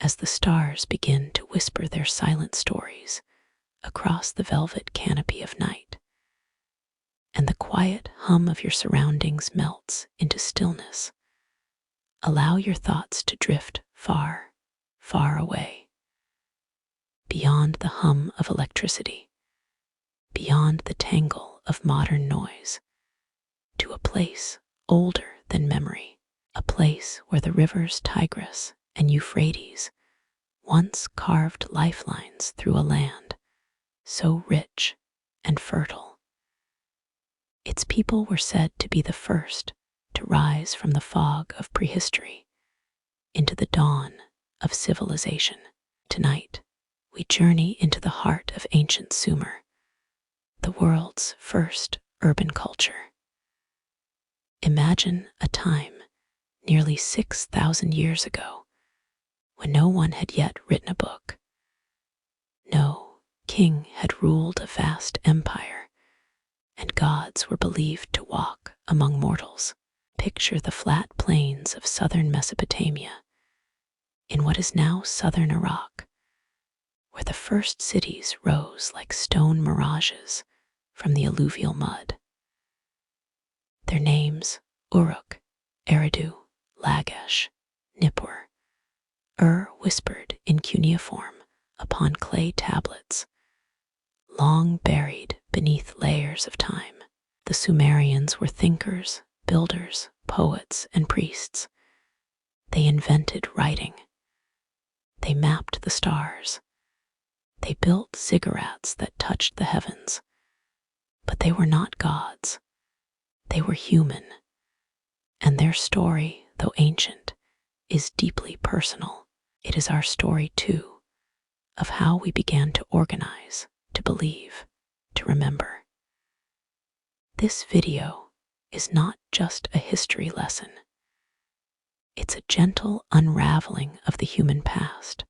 as the stars begin to whisper their silent stories across the velvet canopy of night, and the quiet hum of your surroundings melts into stillness. Allow your thoughts to drift far, far away, beyond the hum of electricity, beyond the tangle of modern noise, to a place older than memory, a place where the rivers Tigris and Euphrates once carved lifelines through a land so rich and fertile. Its people were said to be the first to rise from the fog of prehistory into the dawn of civilization. Tonight, we journey into the heart of ancient Sumer, the world's first urban culture. Imagine a time nearly 6,000 years ago when no one had yet written a book. No king had ruled a vast empire, and gods were believed to walk among mortals. Picture the flat plains of southern Mesopotamia, in what is now southern Iraq, where the first cities rose like stone mirages from the alluvial mud. Their names, Uruk, Eridu, Lagash, Nippur, whispered in cuneiform upon clay tablets, long buried beneath layers of time. The Sumerians were thinkers, builders, poets, and priests. They invented writing. They mapped the stars. They built ziggurats that touched the heavens. But they were not gods. They were human. And their story, though ancient, is deeply personal. It is our story, too, of how we began to organize, to believe, to remember. This video is not just a history lesson. It's a gentle unraveling of the human past,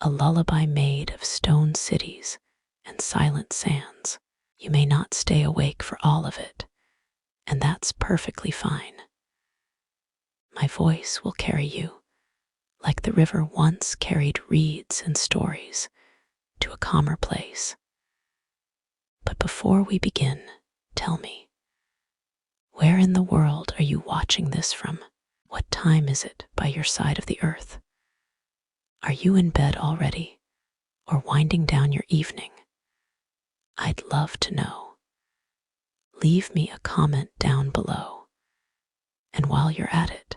a lullaby made of stone cities and silent sands. You may not stay awake for all of it, and that's perfectly fine. My voice will carry you, like the river once carried reeds and stories, to a calmer place. But before we begin, tell me, where in the world are you watching this from? What time is it by your side of the earth? Are you in bed already, or winding down your evening? I'd love to know. Leave me a comment down below. And while you're at it,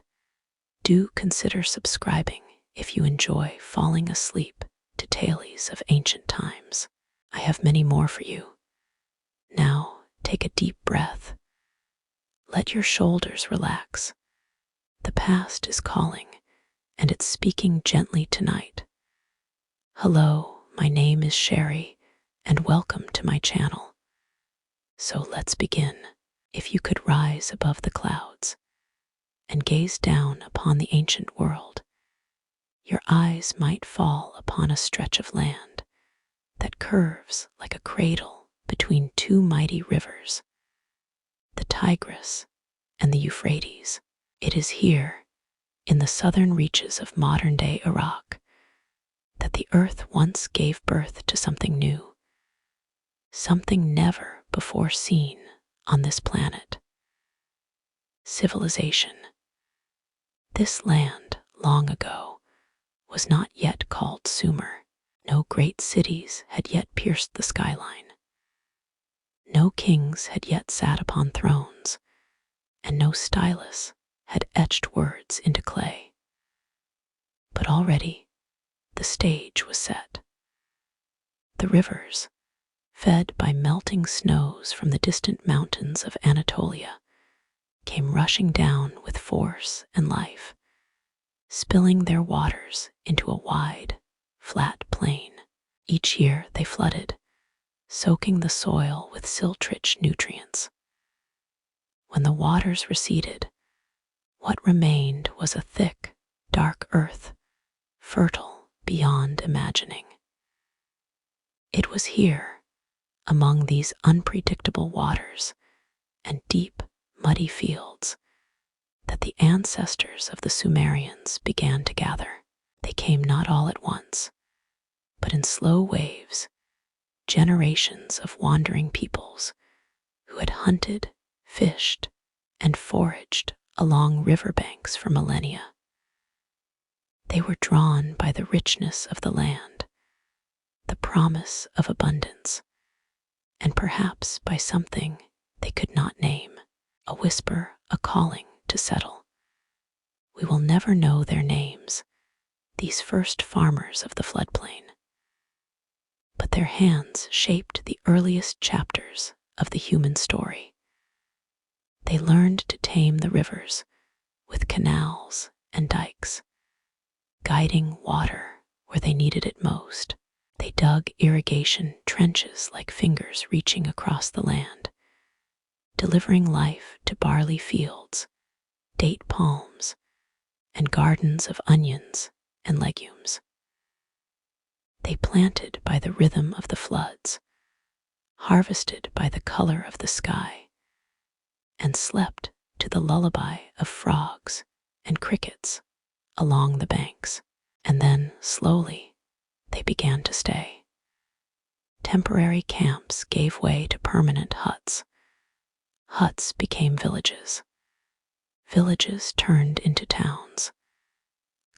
do consider subscribing if you enjoy falling asleep to tales of ancient times. I have many more for you. Now, take a deep breath. Let your shoulders relax. The past is calling, and it's speaking gently tonight. Hello, my name is Sherry, and welcome to my channel. So let's begin. If you could rise above the clouds and gaze down upon the ancient world, your eyes might fall upon a stretch of land that curves like a cradle between two mighty rivers, the Tigris and the Euphrates. It is here, in the southern reaches of modern-day Iraq, that the earth once gave birth to something new, something never before seen on this planet. Civilization. This land, long ago, was not yet called Sumer. No great cities had yet pierced the skyline. No kings had yet sat upon thrones, and no stylus had etched words into clay. But already the stage was set. The rivers, fed by melting snows from the distant mountains of Anatolia, came rushing down with force and life, spilling their waters into a wide, flat plain. Each year they flooded, soaking the soil with silt-rich nutrients. When the waters receded, what remained was a thick, dark earth, fertile beyond imagining. It was here, among these unpredictable waters and deep, muddy fields, that the ancestors of the Sumerians began to gather. They came not all at once, but in slow waves, generations of wandering peoples who had hunted, fished, and foraged along riverbanks for millennia. They were drawn by the richness of the land, the promise of abundance, and perhaps by something they could not name, a whisper, a calling to settle. We will never know their names, these first farmers of the floodplain, but their hands shaped the earliest chapters of the human story. They learned to tame the rivers with canals and dikes, guiding water where they needed it most. They dug irrigation trenches like fingers reaching across the land, delivering life to barley fields, date palms, and gardens of onions and legumes. They planted by the rhythm of the floods, harvested by the color of the sky, and slept to the lullaby of frogs and crickets along the banks. And then, slowly, they began to stay. Temporary camps gave way to permanent huts. Huts became villages. Villages turned into towns.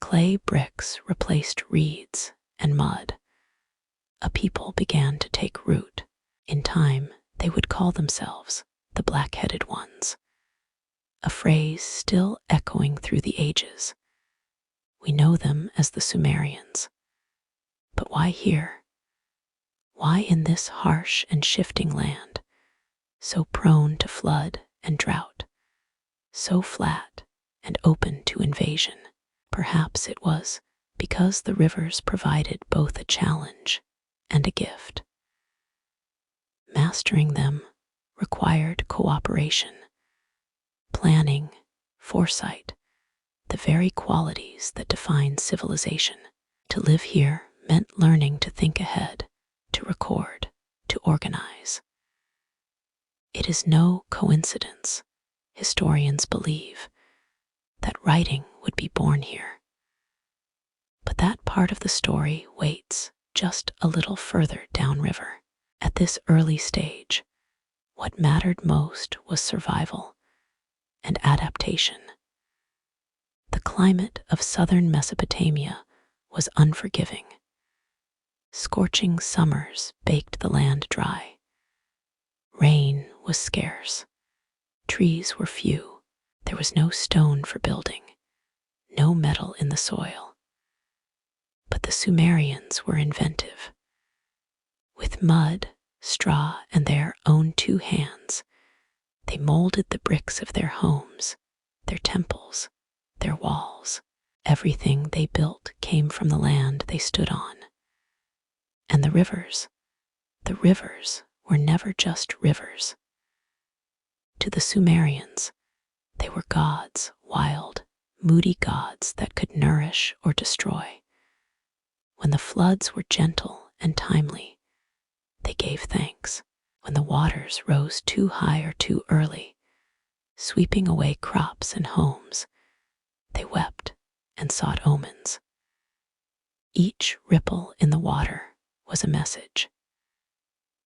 Clay bricks replaced reeds and mud. A people began to take root. In time, they would call themselves the black-headed ones, a phrase still echoing through the ages. We know them as the Sumerians. But why here? Why in this harsh and shifting land, so prone to flood and drought, so flat and open to invasion? Perhaps it was because the rivers provided both a challenge and a gift. Mastering them required cooperation, planning, foresight, the very qualities that define civilization. To live here meant learning to think ahead, to record, to organize. It is no coincidence, historians believe, that writing would be born here. But that part of the story waits just a little further downriver. At this early stage, what mattered most was survival and adaptation. The climate of southern Mesopotamia was unforgiving. Scorching summers baked the land dry. Rain was scarce. Trees were few. There was no stone for building, no metal in the soil. But the Sumerians were inventive. With mud, straw, and their own two hands, they molded the bricks of their homes, their temples, their walls. Everything they built came from the land they stood on. And the rivers were never just rivers. To the Sumerians, they were gods, wild, moody gods that could nourish or destroy. When the floods were gentle and timely, they gave thanks. When the waters rose too high or too early, sweeping away crops and homes, they wept and sought omens. Each ripple in the water was a message.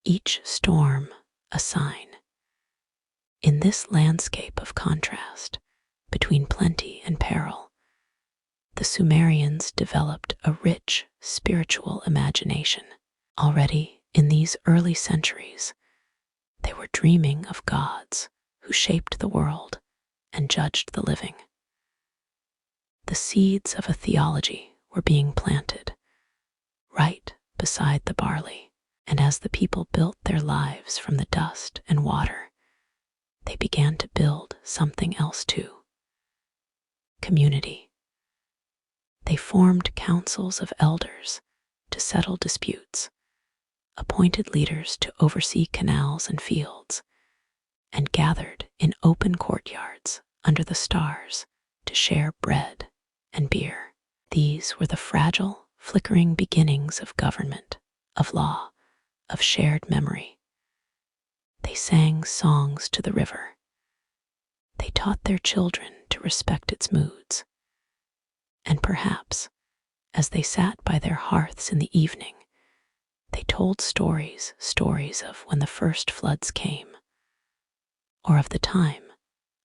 Each storm a sign. In this landscape of contrast between plenty and peril, the Sumerians developed a rich spiritual imagination. Already in these early centuries, they were dreaming of gods who shaped the world and judged the living. The seeds of a theology were being planted right beside the barley, and as the people built their lives from the dust and water, they began to build something else too: community. They formed councils of elders to settle disputes, appointed leaders to oversee canals and fields, and gathered in open courtyards under the stars to share bread and beer. These were the fragile, flickering beginnings of government, of law, of shared memory. They sang songs to the river. They taught their children to respect its moods. And perhaps, As they sat by their hearths in the evening, they told stories of when the first floods came, or of the time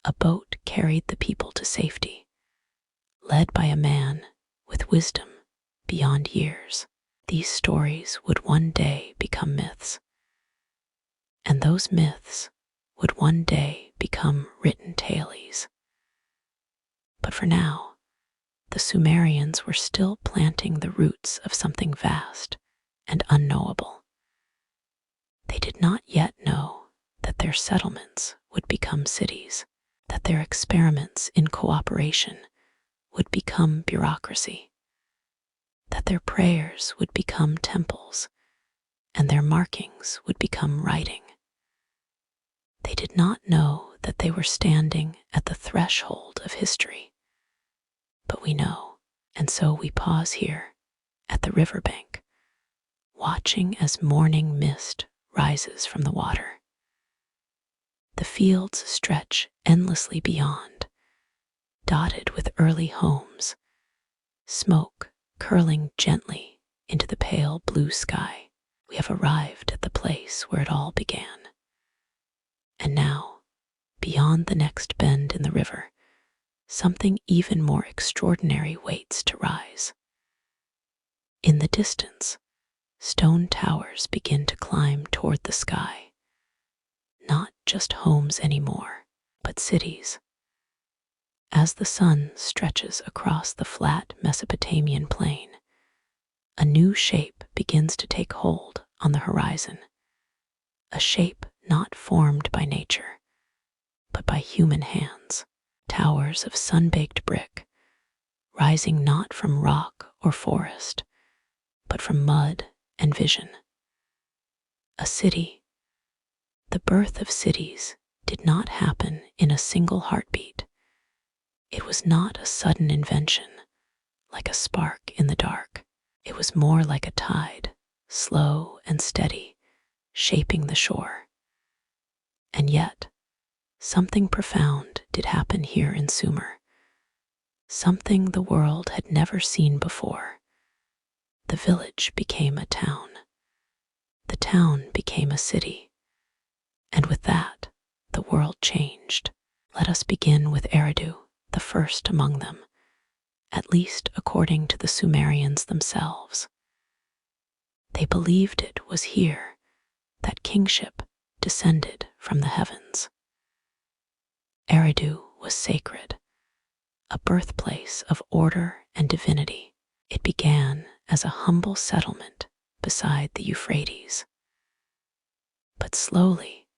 a boat carried the people to safety, led by a man with wisdom beyond years. These stories would one day become myths, and those myths would one day become written tales. But for now, the Sumerians were still planting the roots of something vast and unknowable. They did not yet know that their settlements would become cities, that their experiments in cooperation would become bureaucracy, that their prayers would become temples, and their markings would become writing. They did not know that they were standing at the threshold of history. But we know, and so we pause here at the riverbank, watching as morning mist rises from the water. The fields stretch endlessly beyond, dotted with early homes, smoke curling gently into the pale blue sky. We have arrived at the place where it all began. And now, beyond the next bend in the river, something even more extraordinary waits to rise. In the distance, stone towers begin to climb toward the sky. Not just homes anymore, but cities. As the sun stretches across the flat Mesopotamian plain, a new shape begins to take hold on the horizon. A shape not formed by nature, but by human hands. Towers of sun-baked brick, rising not from rock or forest, but from mud and vision. A city. The birth of cities did not happen in a single heartbeat. It was not a sudden invention, like a spark in the dark. It was more like a tide, slow and steady, shaping the shore. And yet, something profound did happen here in Sumer. Something the world had never seen before. The village became a town. The town became a city. And with that, the world changed. Let us begin with Eridu, the first among them, at least according to the Sumerians themselves. They believed it was here that kingship descended from the heavens. Eridu was sacred, a birthplace of order and divinity. It began as a humble settlement beside the Euphrates. But slowly,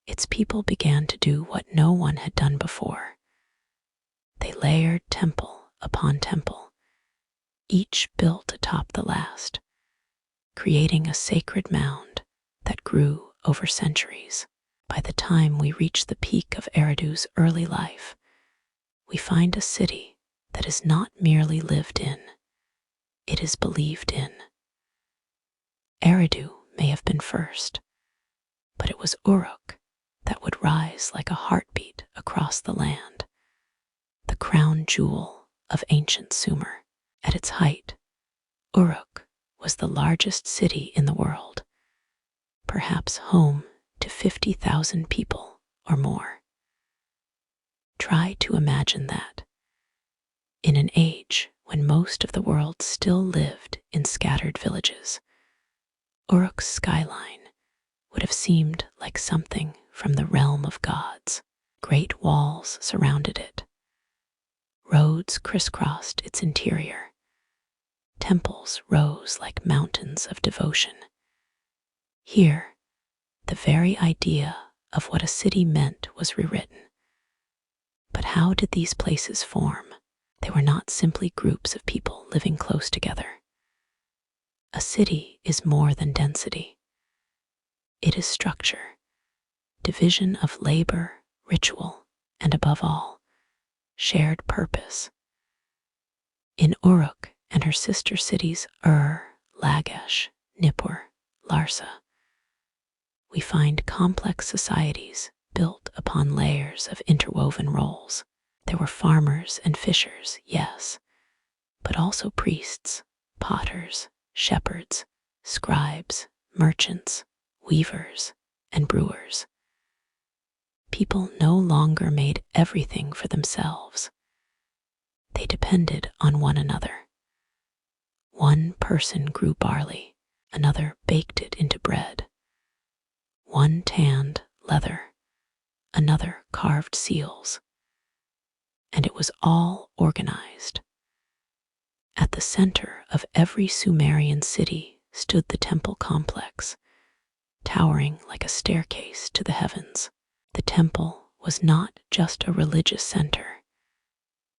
its people began to do what no one had done before. They layered temple upon temple, each built atop the last, creating a sacred mound that grew over centuries. By the time we reach the peak of Eridu's early life, we find a city that is not merely lived in, it is believed in. Eridu may have been first, but it was Uruk that would rise like a heartbeat across the land, the crown jewel of ancient Sumer. At its height, Uruk was the largest city in the world, perhaps home to 50,000 people or more. Try to imagine that. In an age when most of the world still lived in scattered villages, Uruk's skyline would have seemed like something from the realm of gods. Great walls surrounded it. Roads crisscrossed its interior. Temples rose like mountains of devotion. Here, the very idea of what a city meant was rewritten. But how did these places form? They were not simply groups of people living close together. A city is more than density. It is structure, division of labor, ritual, and above all, shared purpose. In Uruk and her sister cities Lagash, Nippur, Larsa, we find complex societies built upon layers of interwoven roles. There were farmers and fishers, yes, but also priests, potters, shepherds, scribes, merchants, weavers, and brewers. People no longer made everything for themselves. They depended on one another. One person grew barley, another baked it into bread. One tanned leather, another carved seals. And it was all organized. At the center of every Sumerian city stood the temple complex, towering like a staircase to the heavens. The temple was not just a religious center.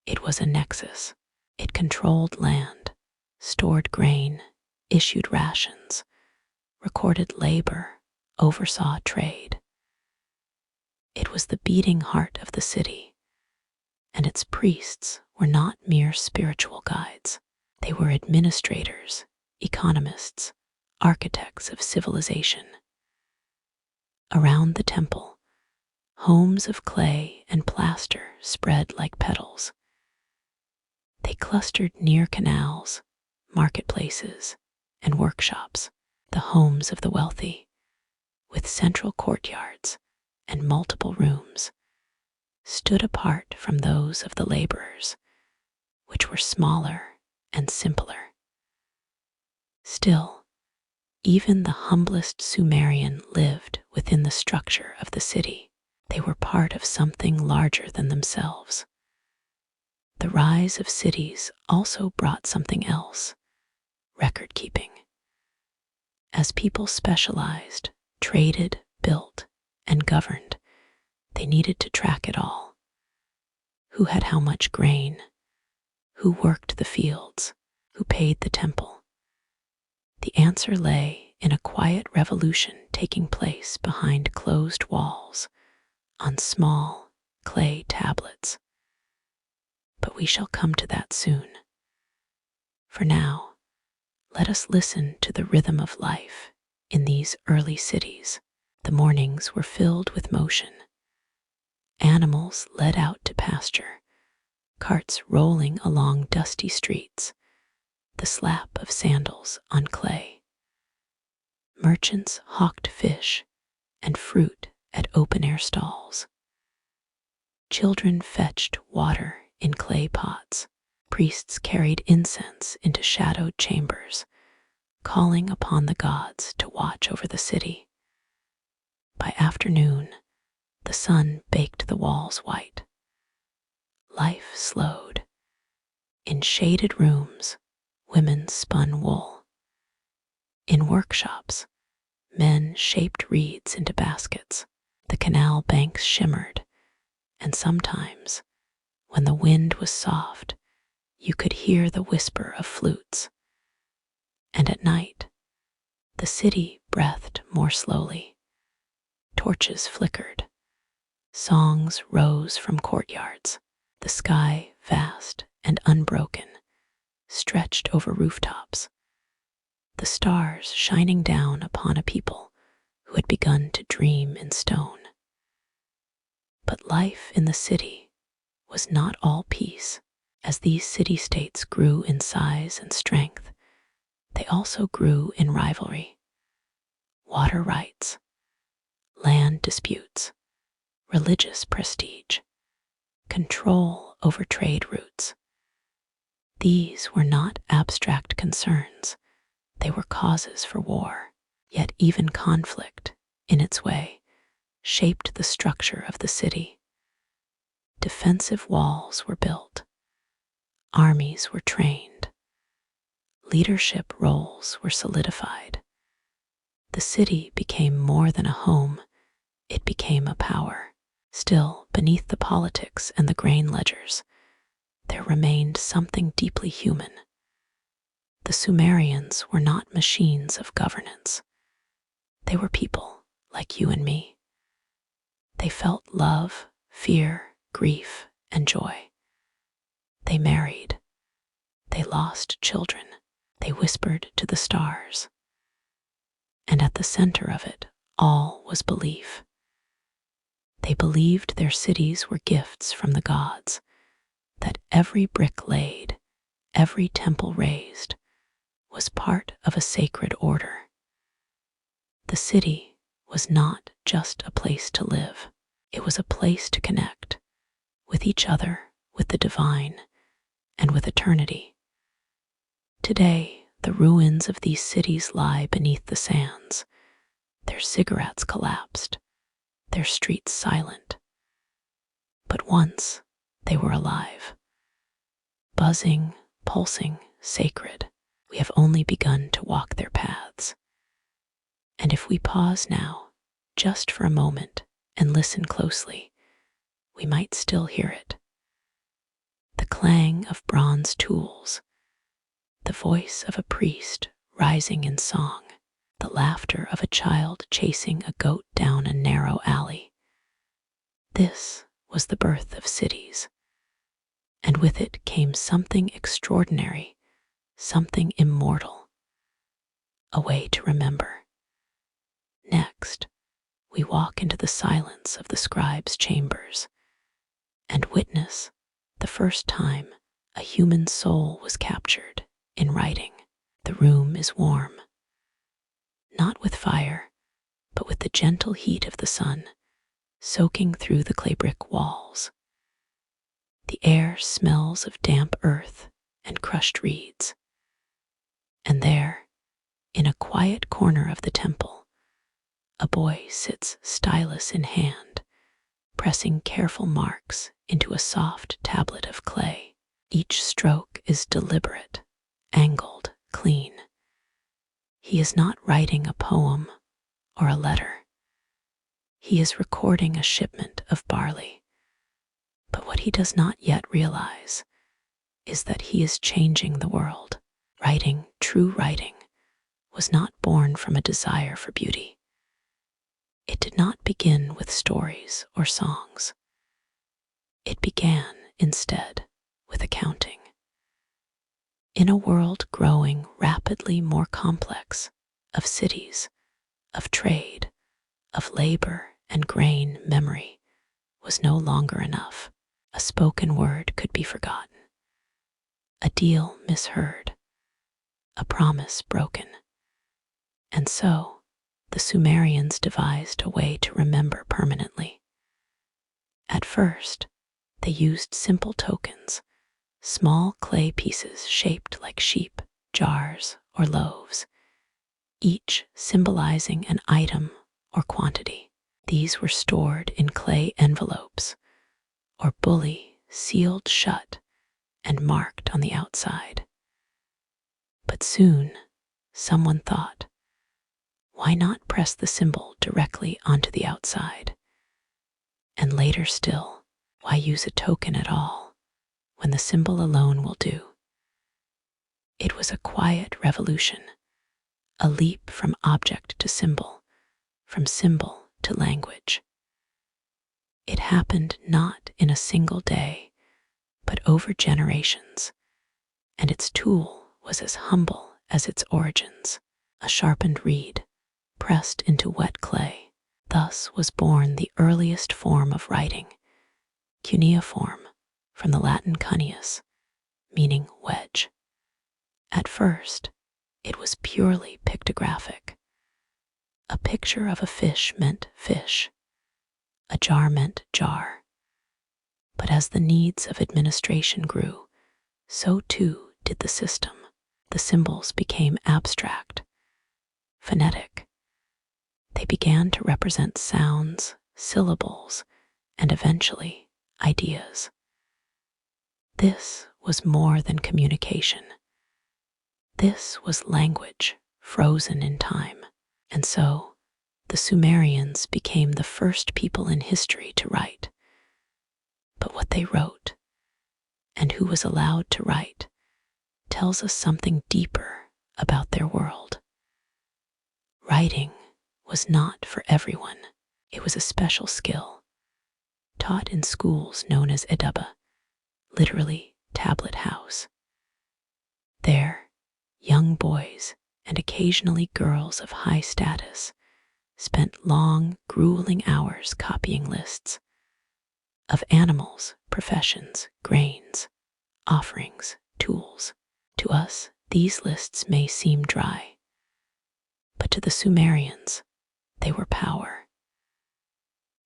It was a nexus. It controlled land, stored grain, issued rations, recorded labor, oversaw trade. It was the beating heart of the city, and its priests were not mere spiritual guides. They were administrators, economists, architects of civilization. Around the temple, homes of clay and plaster spread like petals. They clustered near canals, marketplaces, and workshops, the homes of the wealthy, with central courtyards and multiple rooms, stood apart from those of the laborers, which were smaller and simpler. Still, even the humblest Sumerian lived within the structure of the city. They were part of something larger than themselves. The rise of cities also brought something else: record keeping. As people specialized, traded, built, and governed, they needed to track it all. Who had how much grain? Who worked the fields? Who paid the temple? The answer lay in a quiet revolution taking place behind closed walls, on small clay tablets. But we shall come to that soon. For now, let us listen to the rhythm of life in these early cities. The mornings were filled with motion. Animals led out to pasture, carts rolling along dusty streets, the slap of sandals on clay. Merchants hawked fish and fruit at open-air stalls. Children fetched water in clay pots. Priests carried incense into shadowed chambers, calling upon the gods to watch over the city. By afternoon, the sun baked the walls white. Life slowed. In shaded rooms, women spun wool. In workshops, men shaped reeds into baskets. The canal banks shimmered, and sometimes, when the wind was soft, you could hear the whisper of flutes. And at night, the city breathed more slowly. Torches flickered. Songs rose from courtyards. The sky, vast and unbroken, stretched over rooftops, the stars shining down upon a people who had begun to dream in stone. But life in the city was not all peace. As these city-states grew in size and strength, they also grew in rivalry. Water rights, land disputes, religious prestige, control over trade routes. These were not abstract concerns. They were causes for war. Yet even conflict, in its way, shaped the structure of the city. Defensive walls were built. Armies were trained. Leadership roles were solidified. The city became more than a home. It became a power. Still, beneath the politics and the grain ledgers, there remained something deeply human. The Sumerians were not machines of governance. They were people like you and me. They felt love, fear, grief, and joy. They married. They lost children. They whispered to the stars. And at the center of it all was belief. They believed their cities were gifts from the gods, that every brick laid, every temple raised, was part of a sacred order. The city was not just a place to live, it was a place to connect with each other, with the divine, and with eternity. Today, the ruins of these cities lie beneath the sands, their ziggurats collapsed, their streets silent. But once they were alive, buzzing, pulsing, sacred. We have only begun to walk their paths. And if we pause now, just for a moment, and listen closely, we might still hear it. The clang of bronze tools, the voice of a priest rising in song, the laughter of a child chasing a goat down a narrow alley. This was the birth of cities, and with it came something extraordinary, something immortal, a way to remember. Next, we walk into the silence of the scribe's chambers and witness the first time a human soul was captured in writing. The room is warm, not with fire, but with the gentle heat of the sun soaking through the clay brick walls. The air smells of damp earth and crushed reeds. And there, in a quiet corner of the temple, a boy sits stylus in hand, pressing careful marks into a soft tablet of clay. Each stroke is deliberate, angled, clean. He is not writing a poem or a letter. He is recording a shipment of barley. But what he does not yet realize is that he is changing the world. Writing, true writing, was not born from a desire for beauty. It did not begin with stories or songs. It began, instead, with accounting. In a world growing rapidly more complex, of cities, of trade, of labor and grain, memory was no longer enough. A spoken word could be forgotten, a deal misheard, a promise broken. And so, the Sumerians devised a way to remember permanently. At first, they used simple tokens, small clay pieces shaped like sheep, jars, or loaves, each symbolizing an item or quantity. These were stored in clay envelopes, or bully sealed shut and marked on the outside. But soon, someone thought, why not press the symbol directly onto the outside? And later still, why use a token at all when the symbol alone will do? It was a quiet revolution, a leap from object to symbol, from symbol to language. It happened not in a single day, but over generations, and its tool was as humble as its origins, a sharpened reed pressed into wet clay. Thus was born the earliest form of writing, cuneiform, from the Latin cuneus, meaning wedge. At first, it was purely pictographic. A picture of a fish meant fish, a jar meant jar. But as the needs of administration grew, so too did the system. The symbols became abstract, phonetic. They began to represent sounds, syllables, and eventually ideas. This was more than communication. This was language frozen in time. And so, the Sumerians became the first people in history to write. But what they wrote, and who was allowed to write, tells us something deeper about their world. Writing was not for everyone. It was a special skill, taught in schools known as edaba, literally tablet house. There, young boys and occasionally girls of high status spent long, grueling hours copying lists of animals, professions, grains, offerings, tools. To us, These lists may seem dry, but to the Sumerians, they were power.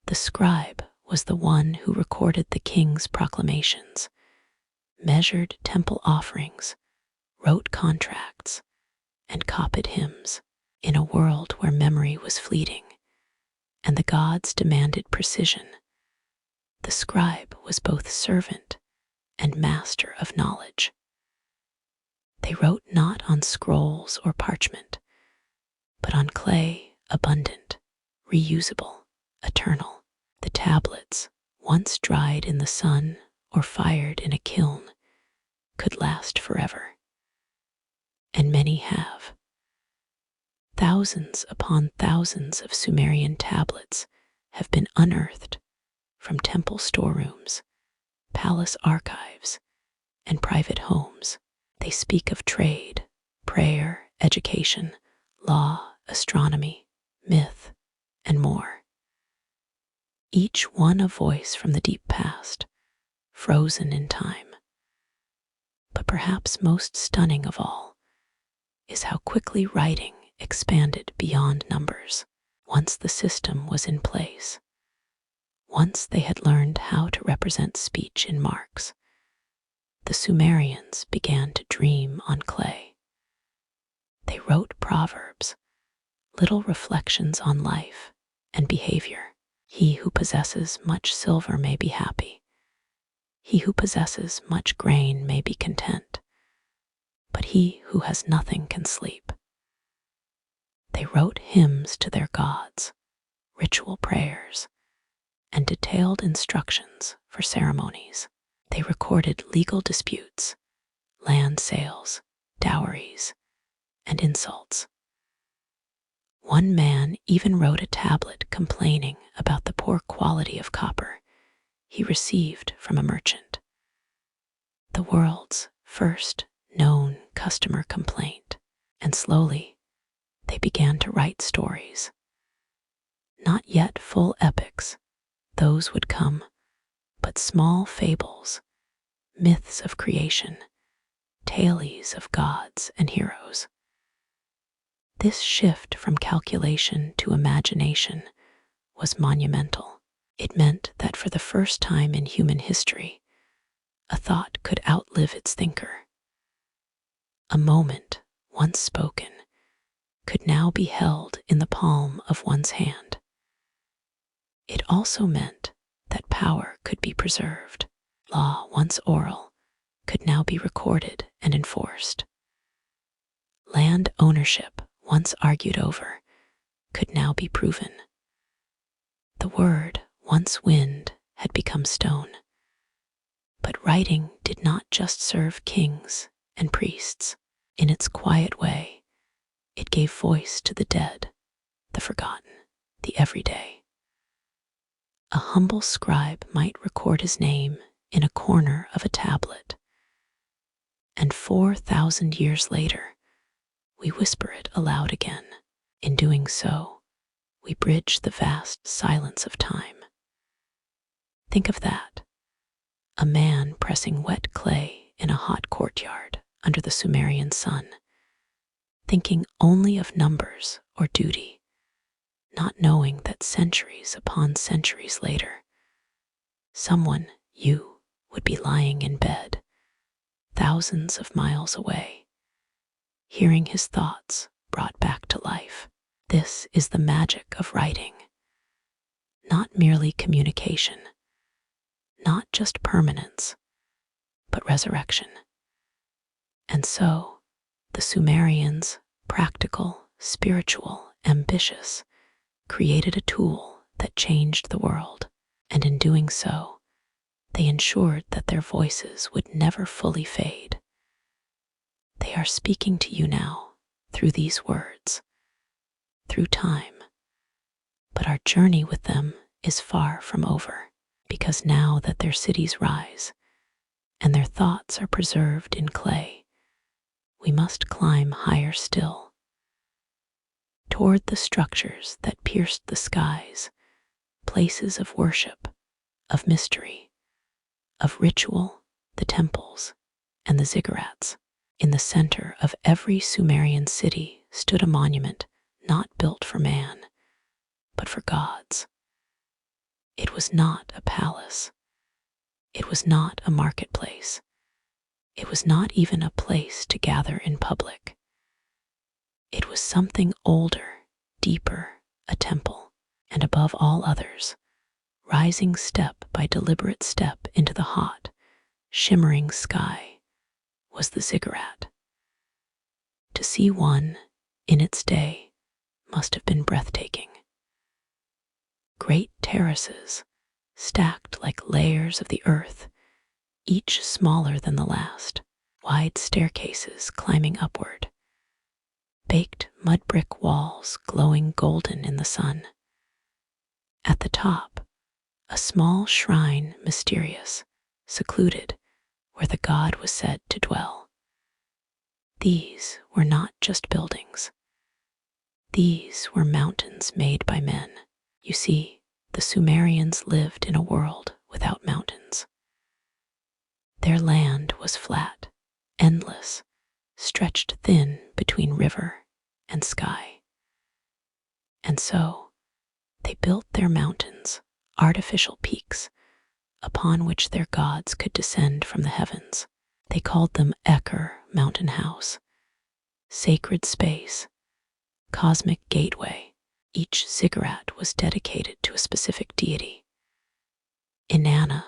The scribe was the one who recorded the king's proclamations, measured temple offerings, wrote contracts, and copied hymns. In a world where memory was fleeting and the gods demanded precision, the scribe was both servant and master of knowledge. They wrote not on scrolls or parchment, but on clay abundant, reusable, eternal. The tablets, once dried in the sun or fired in a kiln, could last forever. And many have. Thousands upon thousands of Sumerian tablets have been unearthed from temple storerooms, palace archives, and private homes. They speak of trade, prayer, education, law, astronomy, myth, and more. Each one a voice from the deep past, frozen in time. But perhaps most stunning of all is how quickly writing expanded beyond numbers. Once the system was in place, once they had learned how to represent speech in marks, the Sumerians began to dream on clay. They wrote proverbs, little reflections on life and behavior. He who possesses much silver may be happy. He who possesses much grain may be content. But he who has nothing can sleep. They wrote hymns to their gods, ritual prayers, and detailed instructions for ceremonies. They recorded legal disputes, land sales, dowries, and insults. One man even wrote a tablet complaining about the poor quality of copper he received from a merchant. The world's first known customer complaint, and slowly they began to write stories. Not yet full epics, those would come, but small fables, myths of creation, tales of gods and heroes. This shift from calculation to imagination was monumental. It meant that for the first time in human history, a thought could outlive its thinker. A moment, once spoken, could now be held in the palm of one's hand. It also meant that power could be preserved. Law, once oral, could now be recorded and enforced. Land ownership, once argued over, could now be proven. The word, once wind, had become stone. But writing did not just serve kings and priests. In its quiet way, it gave voice to the dead, the forgotten, the everyday. A humble scribe might record his name in a corner of a tablet, and 4,000 years later, we whisper it aloud again. In doing so, we bridge the vast silence of time. Think of that. A man pressing wet clay in a hot courtyard under the Sumerian sun, thinking only of numbers or duty, not knowing that centuries upon centuries later, someone, you, would be lying in bed, thousands of miles away, hearing his thoughts brought back to life. This is the magic of writing. Not merely communication, not just permanence, but resurrection. And so, the Sumerians, practical, spiritual, ambitious, created a tool that changed the world, and in doing so, they ensured that their voices would never fully fade. They are speaking to you now through these words, through time, but our journey with them is far from over, because now that their cities rise and their thoughts are preserved in clay, we must climb higher still, toward the structures that pierced the skies, places of worship, of mystery, of ritual, the temples, and the ziggurats. In the center of every Sumerian city stood a monument not built for man, but for gods. It was not a palace. It was not a marketplace. It was not even a place to gather in public. It was something older, deeper, a temple, and above all others, rising step by deliberate step into the hot, shimmering sky, was the ziggurat. To see one in its day must have been breathtaking. Great terraces, stacked like layers of the earth, each smaller than the last, wide staircases climbing upward, baked mud brick walls glowing golden in the sun. At the top, a small shrine, mysterious, secluded, where the god was said to dwell. These were not just buildings. These were mountains made by men. You see, the Sumerians lived in a world without mountains. Their land was flat, endless, stretched thin between river and sky. And so, they built their mountains, artificial peaks, upon which their gods could descend from the heavens. They called them Eker, mountain house, sacred space, cosmic gateway. Each ziggurat was dedicated to a specific deity. Inanna,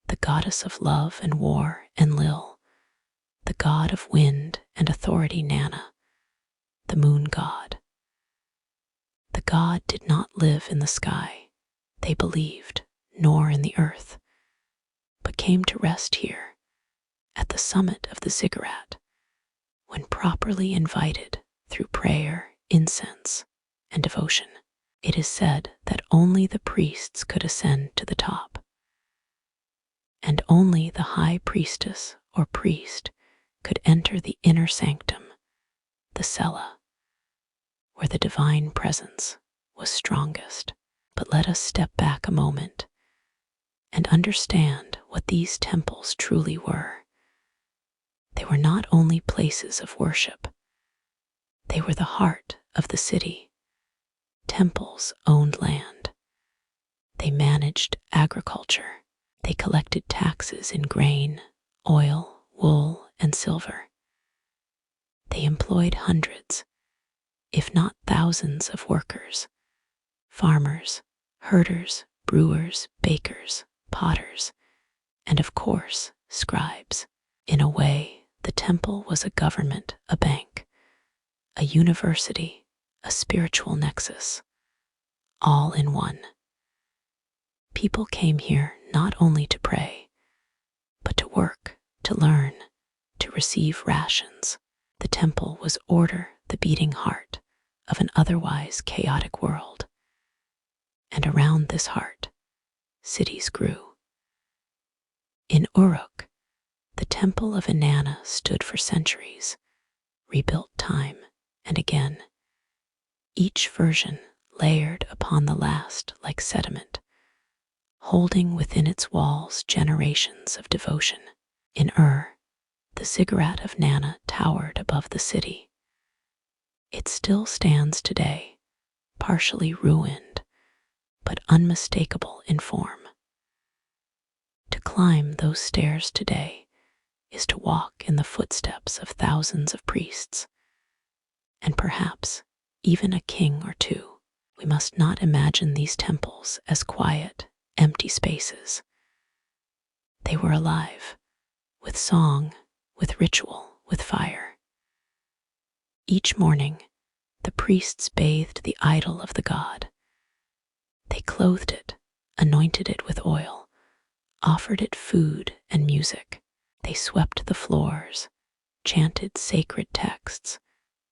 the goddess of love and war, Enlil, the god of wind and authority, Nanna, the moon god. The god did not live in the sky, they believed, nor in the earth, but came to rest here, at the summit of the ziggurat, when properly invited through prayer, incense, and devotion. It is said that only the priests could ascend to the top, and only the high priestess or priest could enter the inner sanctum, the cella, where the divine presence was strongest. But let us step back a moment and understand what these temples truly were. They were not only places of worship, they were the heart of the city. Temples owned land. They managed agriculture. They collected taxes in grain, oil, wool, and silver. They employed hundreds, if not thousands, of workers, farmers, herders, brewers, bakers, potters, and of course, scribes. In a way, the temple was a government, a bank, a university, a spiritual nexus, all in one. People came here not only to pray, but to work, to learn, to receive rations. The temple was order, the beating heart of an otherwise chaotic world. And around this heart, cities grew. In Uruk, the temple of Inanna stood for centuries, rebuilt time and again, each version layered upon the last like sediment, holding within its walls generations of devotion. In the ziggurat of Nanna towered above the city. It still stands today, partially ruined, but unmistakable in form. To climb those stairs today is to walk in the footsteps of thousands of priests, and perhaps even a king or two. We must not imagine these temples as quiet, empty spaces. They were alive, with song, with ritual, with fire. Each morning, the priests bathed the idol of the god. They clothed it, anointed it with oil, offered it food and music. They swept the floors, chanted sacred texts,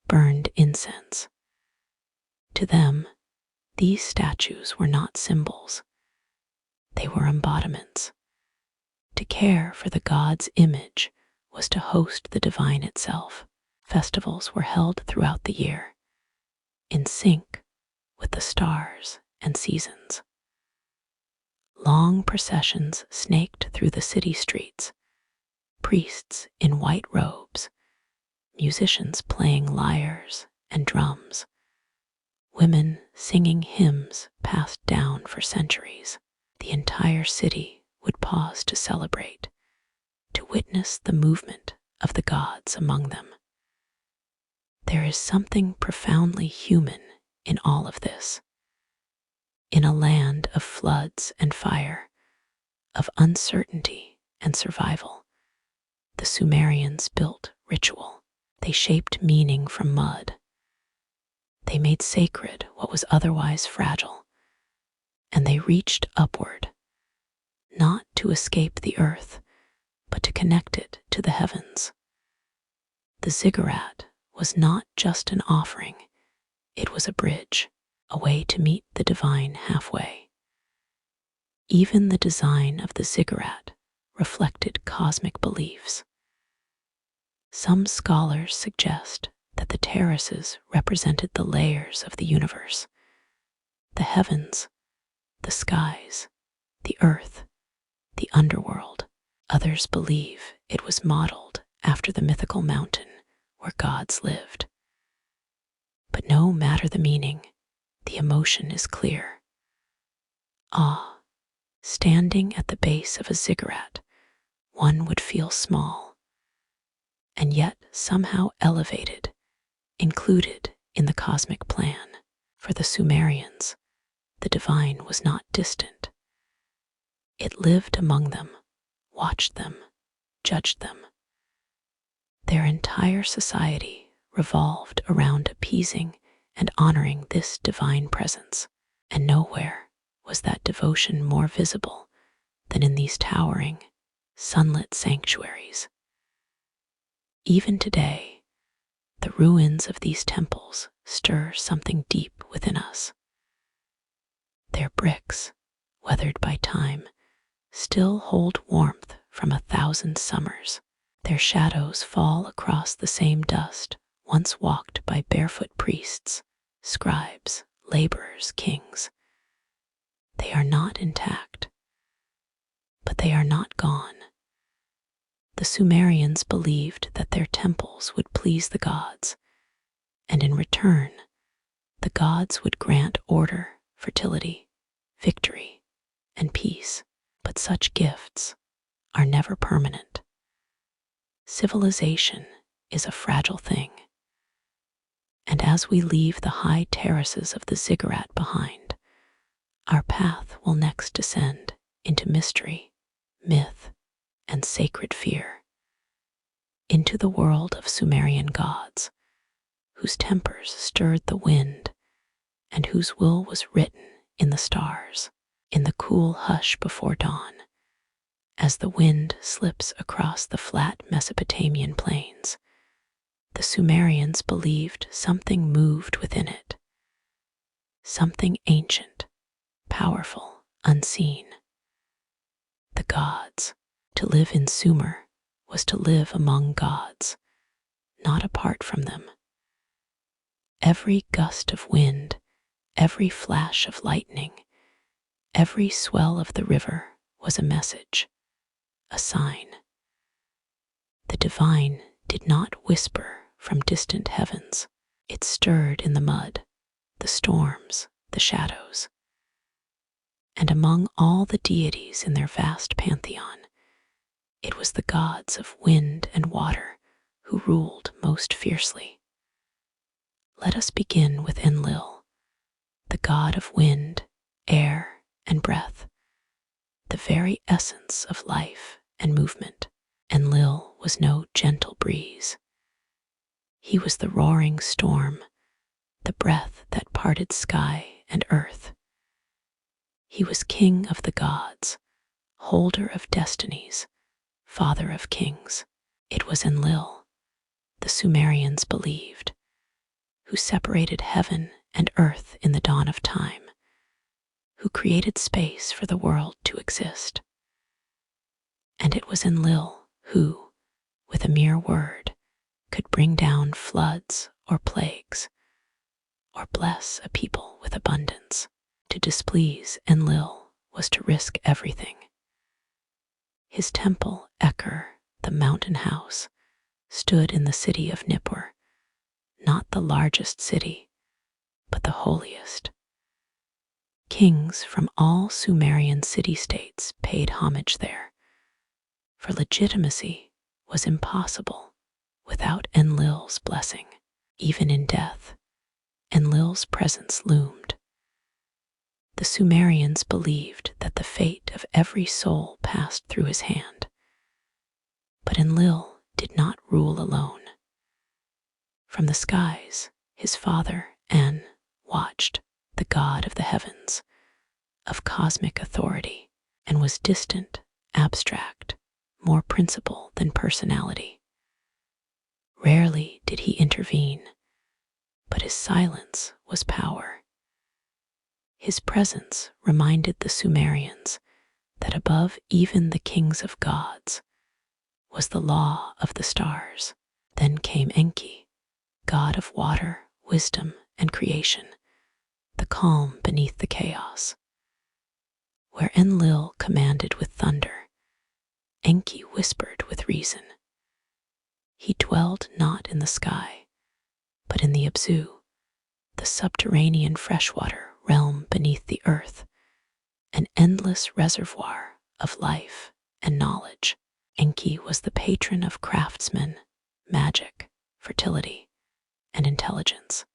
burned incense. To them, these statues were not symbols. They were embodiments. To care for the god's image was to host the divine itself. Festivals were held throughout the year, in sync with the stars and seasons. Long processions snaked through the city streets, priests in white robes, musicians playing lyres and drums, women singing hymns passed down for centuries. The entire city would pause to celebrate, to witness the movement of the gods among them. There is something profoundly human in all of this. In a land of floods and fire, of uncertainty and survival, the Sumerians built ritual. They shaped meaning from mud. They made sacred what was otherwise fragile, and they reached upward, not to escape the earth, but to connect it to the heavens. The ziggurat was not just an offering, it was a bridge, a way to meet the divine halfway. Even the design of the ziggurat reflected cosmic beliefs. Some scholars suggest that the terraces represented the layers of the universe, the heavens, the skies, the earth, the underworld. Others believe it was modeled after the mythical mountain where gods lived. But no matter the meaning, the emotion is clear. Awe. Standing at the base of a ziggurat, one would feel small, and yet somehow elevated, included in the cosmic plan. For the Sumerians, the divine was not distant. It lived among them, watched them, judged them. Their entire society revolved around appeasing and honoring this divine presence, and nowhere was that devotion more visible than in these towering, sunlit sanctuaries. Even today, the ruins of these temples stir something deep within us. Their bricks, weathered by time, still hold warmth from 1,000 summers. Their shadows fall across the same dust once walked by barefoot priests, scribes, laborers, kings. They are not intact, but they are not gone. The Sumerians believed that their temples would please the gods, and in return, the gods would grant order, fertility, victory, and peace. But such gifts are never permanent. Civilization is a fragile thing, and as we leave the high terraces of the ziggurat behind, our path will next descend into mystery, myth, and sacred fear, into the world of Sumerian gods, whose tempers stirred the wind and whose will was written in the stars. In the cool hush before dawn, as the wind slips across the flat Mesopotamian plains, the Sumerians believed something moved within it, something ancient, powerful, unseen. The gods. To live in Sumer was to live among gods, not apart from them. Every gust of wind, every flash of lightning, every swell of the river was a message, a sign. The divine did not whisper from distant heavens. It stirred in the mud, the storms, the shadows. And among all the deities in their vast pantheon, it was the gods of wind and water who ruled most fiercely. Let us begin with Enlil, the god of wind, air, and breath, the very essence of life and movement. Enlil was no gentle breeze. He was the roaring storm, the breath that parted sky and earth. He was king of the gods, holder of destinies, father of kings. It was Enlil, the Sumerians believed, who separated heaven and earth in the dawn of time, who created space for the world to exist. And it was Enlil who, with a mere word, could bring down floods or plagues, or bless a people with abundance. To displease Enlil was to risk everything. His temple, Eker, the mountain house, stood in the city of Nippur, not the largest city, but the holiest. Kings from all Sumerian city-states paid homage there, for legitimacy was impossible without Enlil's blessing. Even in death, Enlil's presence loomed. The Sumerians believed that the fate of every soul passed through his hand. But Enlil did not rule alone. From the skies, his father, En, watched, the god of the heavens, of cosmic authority, and was distant, abstract, more principle than personality. Rarely did he intervene, but his silence was power. His presence reminded the Sumerians that above even the kings of gods was the law of the stars. Then came Enki, god of water, wisdom, and creation, the calm beneath the chaos. Where Enlil commanded with thunder, Enki whispered with reason. He dwelled not in the sky, but in the Abzu, the subterranean freshwater realm beneath the earth, an endless reservoir of life and knowledge. Enki was the patron of craftsmen, magic, fertility, and intelligence.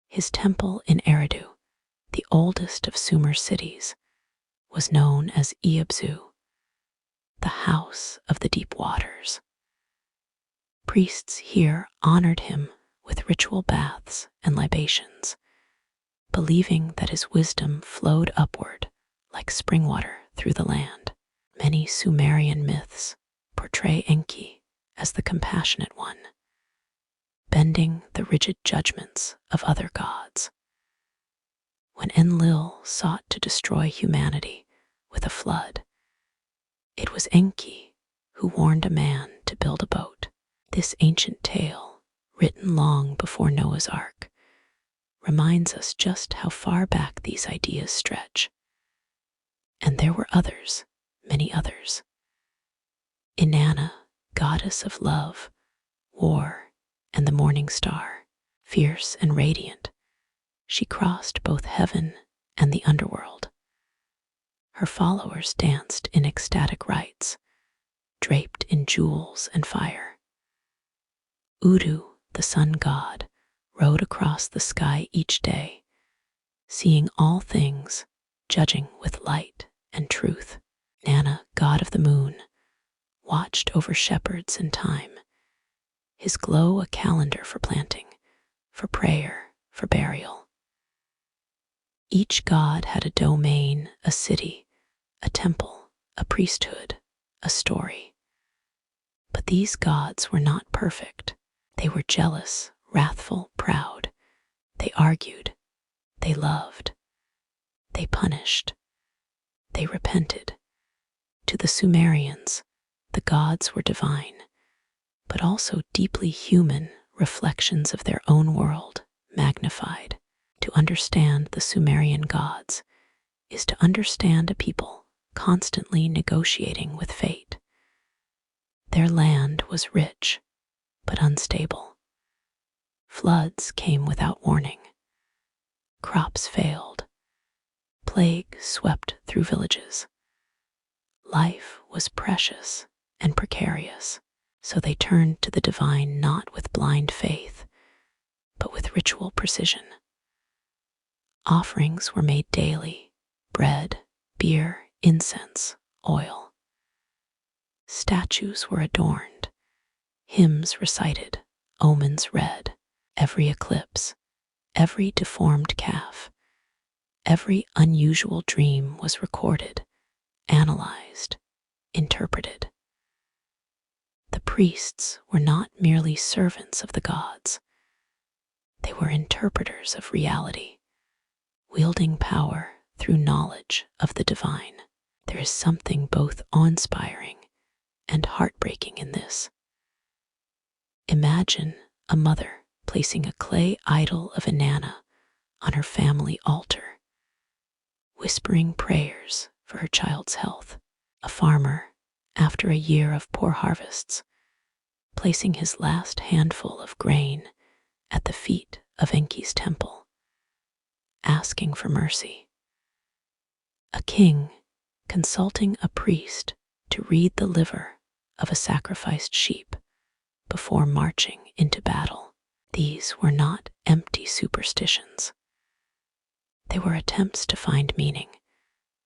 His temple in Eridu, the oldest of Sumer cities, was known as Iabzu, the house of the deep waters. Priests here honored him with ritual baths and libations, believing that his wisdom flowed upward like spring water through the land. Many Sumerian myths portray Enki as the compassionate one, bending the rigid judgments of other gods. When Enlil sought to destroy humanity with a flood, it was Enki who warned a man to build a boat. This ancient tale, written long before Noah's Ark, reminds us just how far back these ideas stretch. And there were others, many others. Inanna, goddess of love, war, and the morning star, fierce and radiant, she crossed both heaven and the underworld. Her followers danced in ecstatic rites, draped in jewels and fire. Udu, the sun god, rode across the sky each day, seeing all things, judging with light and truth. Nana, god of the moon, watched over shepherds and time, his glow a calendar for planting, for prayer, for burial. Each god had a domain, a city, a temple, a priesthood, a story. But these gods were not perfect. They were jealous, wrathful, proud. They argued. They loved. They punished. They repented. To the Sumerians, the gods were divine, but also deeply human reflections of their own world, magnified. To understand the Sumerian gods is to understand a people constantly negotiating with fate. Their land was rich, but unstable. Floods came without warning. Crops failed. Plague swept through villages. Life was precious and precarious, so they turned to the divine not with blind faith, but with ritual precision. Offerings were made daily: bread, beer, incense, oil. Statues were adorned, hymns recited, omens read. Every eclipse, every deformed calf, every unusual dream was recorded, analyzed, interpreted. The priests were not merely servants of the gods. They were interpreters of reality, wielding power through knowledge of the divine. There is something both awe-inspiring and heartbreaking in this. Imagine a mother placing a clay idol of Inanna on her family altar, whispering prayers for her child's health. A farmer, after a year of poor harvests, placing his last handful of grain at the feet of Enki's temple, asking for mercy. A king consulting a priest to read the liver of a sacrificed sheep before marching into battle. These were not empty superstitions. They were attempts to find meaning,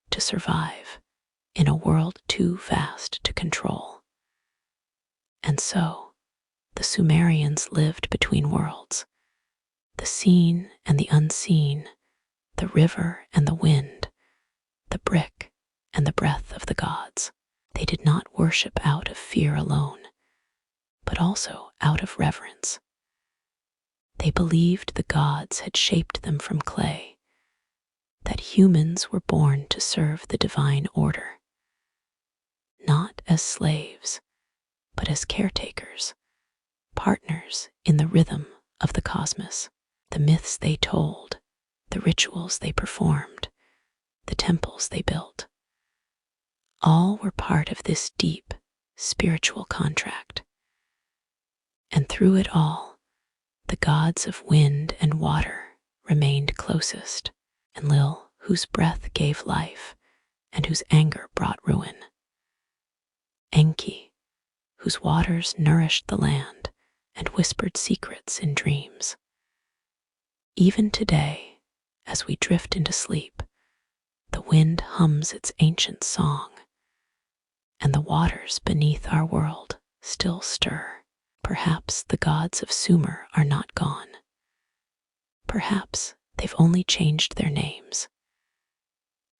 to survive in a world too vast to control. And so, the Sumerians lived between worlds, the seen and the unseen, the river and the wind, the brick and the breath of the gods. They did not worship out of fear alone, but also out of reverence. They believed the gods had shaped them from clay, that humans were born to serve the divine order, not as slaves, but as caretakers, partners in the rhythm of the cosmos. The myths they told, the rituals they performed, the temples they built, all were part of this deep spiritual contract. And through it all, the gods of wind and water remained closest, Enlil, whose breath gave life and whose anger brought ruin, Enki, whose waters nourished the land and whispered secrets in dreams. Even today, as we drift into sleep, the wind hums its ancient song, and the waters beneath our world still stir. Perhaps the gods of Sumer are not gone. Perhaps they've only changed their names.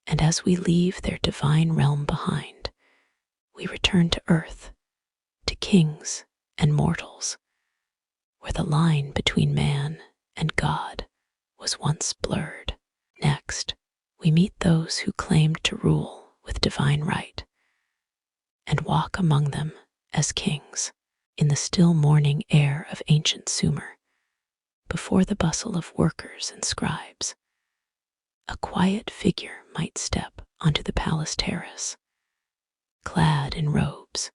And as we leave their divine realm behind, we return to earth, to kings and mortals, where the line between man and God was once blurred. Next, we meet those who claimed to rule with divine right and walk among them as kings in the still morning air of ancient Sumer, before the bustle of workers and scribes. A quiet figure might step onto the palace terrace, clad in robes,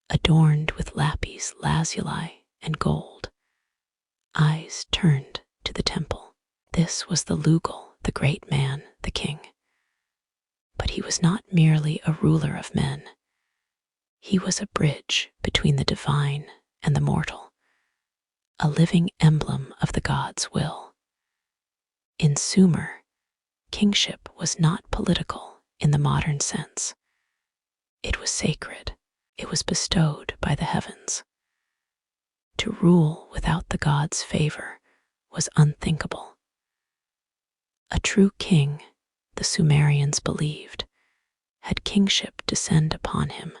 adorned with lapis lazuli and gold, eyes turned to the temple. This was the Lugal, the great man, the king. But he was not merely a ruler of men. He was a bridge between the divine and the mortal, a living emblem of the god's will. In Sumer, kingship was not political in the modern sense. It was sacred. It was bestowed by the heavens. To rule without the god's favor was unthinkable. A true king, the Sumerians believed, had kingship descend upon him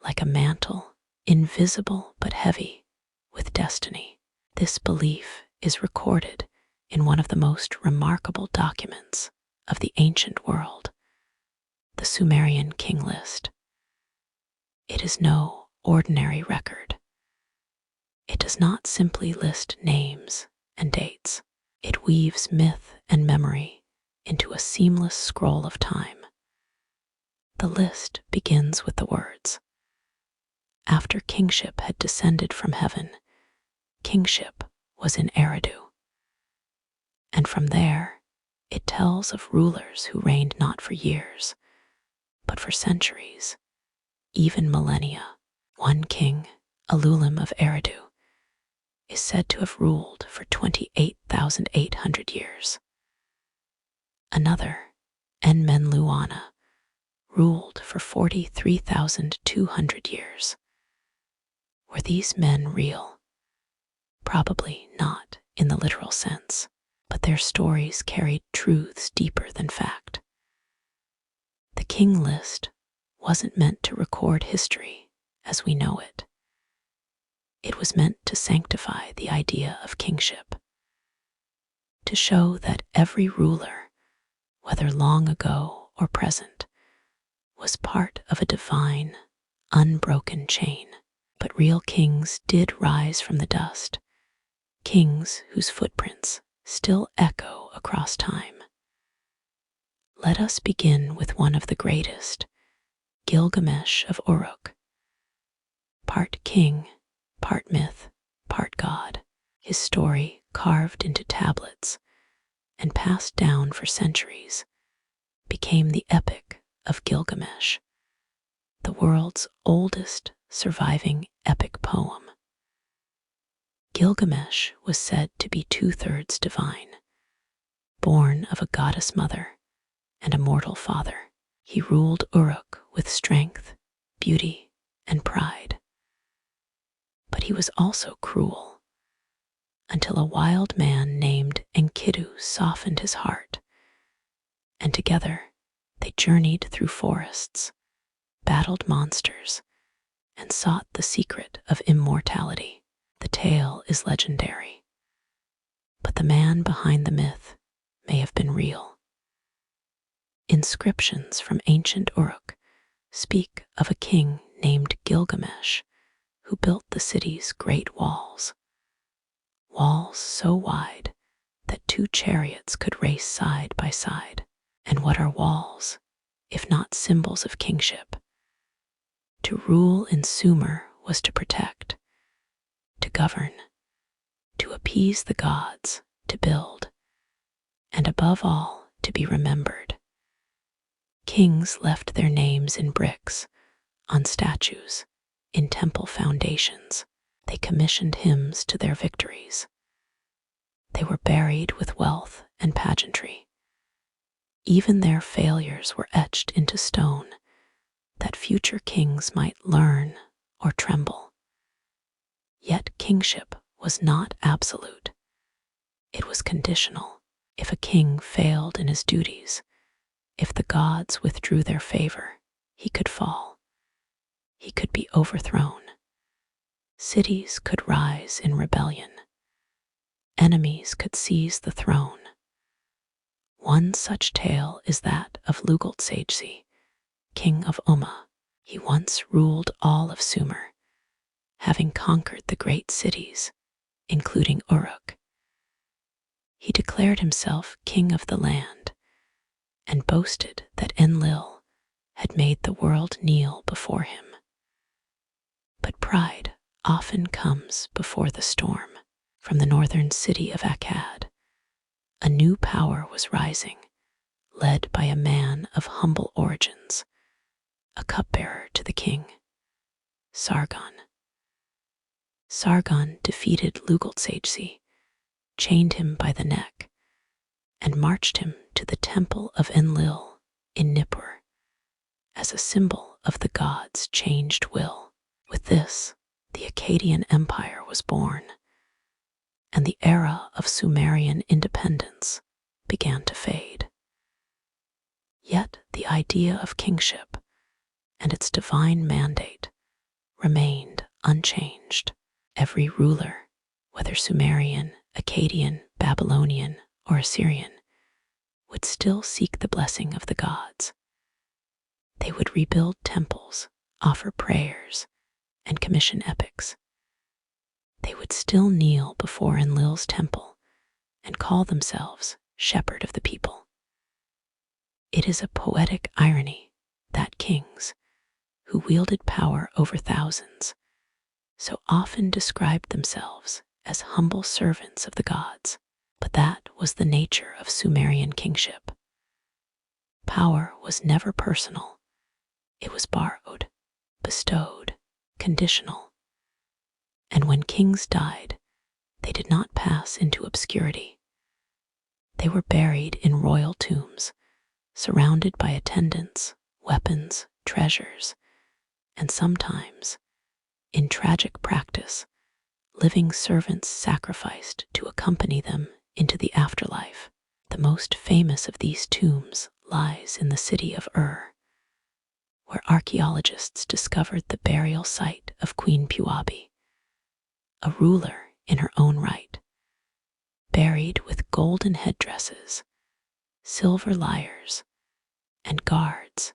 like a mantle, invisible but heavy with destiny. This belief is recorded in one of the most remarkable documents of the ancient world, the Sumerian king list. It is no ordinary record. It does not simply list names and dates. It weaves myth and memory into a seamless scroll of time. The list begins with the words, "After kingship had descended from heaven, kingship was in Eridu." And from there, it tells of rulers who reigned not for years, but for centuries, even millennia. One king, Alulim of Eridu, is said to have ruled for 28,800 years. Another, Enmenluana, ruled for 43,200 years. Were these men real? Probably not in the literal sense, but their stories carried truths deeper than fact. The king list wasn't meant to record history as we know it. It was meant to sanctify the idea of kingship, to show that every ruler, whether long ago or present, was part of a divine, unbroken chain. But real kings did rise from the dust, kings whose footprints still echo across time. Let us begin with one of the greatest, Gilgamesh of Uruk. Part king part myth, part god. His story, carved into tablets and passed down for centuries, became the Epic of Gilgamesh, the world's oldest surviving epic poem. Gilgamesh was said to be two-thirds divine, born of a goddess mother and a mortal father. He ruled Uruk with strength, beauty, and pride. But he was also cruel, until a wild man named Enkidu softened his heart, and together they journeyed through forests, battled monsters, and sought the secret of immortality. The tale is legendary, but the man behind the myth may have been real. Inscriptions from ancient Uruk speak of a king named Gilgamesh who built the city's great walls so wide that 2 chariots could race side by side. And what are walls, if not symbols of kingship? To rule in Sumer was to protect, to govern, to appease the gods, to build, and above all, to be remembered. Kings left their names in bricks, on statues, in temple foundations. They commissioned hymns to their victories. They were buried with wealth and pageantry. Even their failures were etched into stone, that future kings might learn or tremble. Yet kingship was not absolute. It was conditional. If a king failed in his duties, if the gods withdrew their favor, he could fall. He could be overthrown. Cities could rise in rebellion. Enemies could seize the throne. One such tale is that of Lugaltsagesi, king of Umma. He once ruled all of Sumer, having conquered the great cities, including Uruk. He declared himself king of the land and boasted that Enlil had made the world kneel before him. But pride often comes before the storm. From the northern city of Akkad, a new power was rising, led by a man of humble origins, a cupbearer to the king, Sargon. Sargon defeated Lugaltsagesi, chained him by the neck, and marched him to the temple of Enlil in Nippur as a symbol of the god's changed will. With this, the Akkadian Empire was born, and the era of Sumerian independence began to fade. Yet the idea of kingship and its divine mandate remained unchanged. Every ruler, whether Sumerian, Akkadian, Babylonian, or Assyrian, would still seek the blessing of the gods. They would rebuild temples, offer prayers, and commission epics. They would still kneel before Enlil's temple and call themselves shepherd of the people. It is a poetic irony that kings, who wielded power over thousands, so often described themselves as humble servants of the gods. But that was the nature of Sumerian kingship. Power was never personal. It was borrowed, bestowed, conditional. And when kings died, they did not pass into obscurity. They were buried in royal tombs, surrounded by attendants, weapons, treasures, and sometimes, in tragic practice, living servants sacrificed to accompany them into the afterlife. The most famous of these tombs lies in the city of where archaeologists discovered the burial site of Queen Puabi, a ruler in her own right, buried with golden headdresses, silver lyres, and guards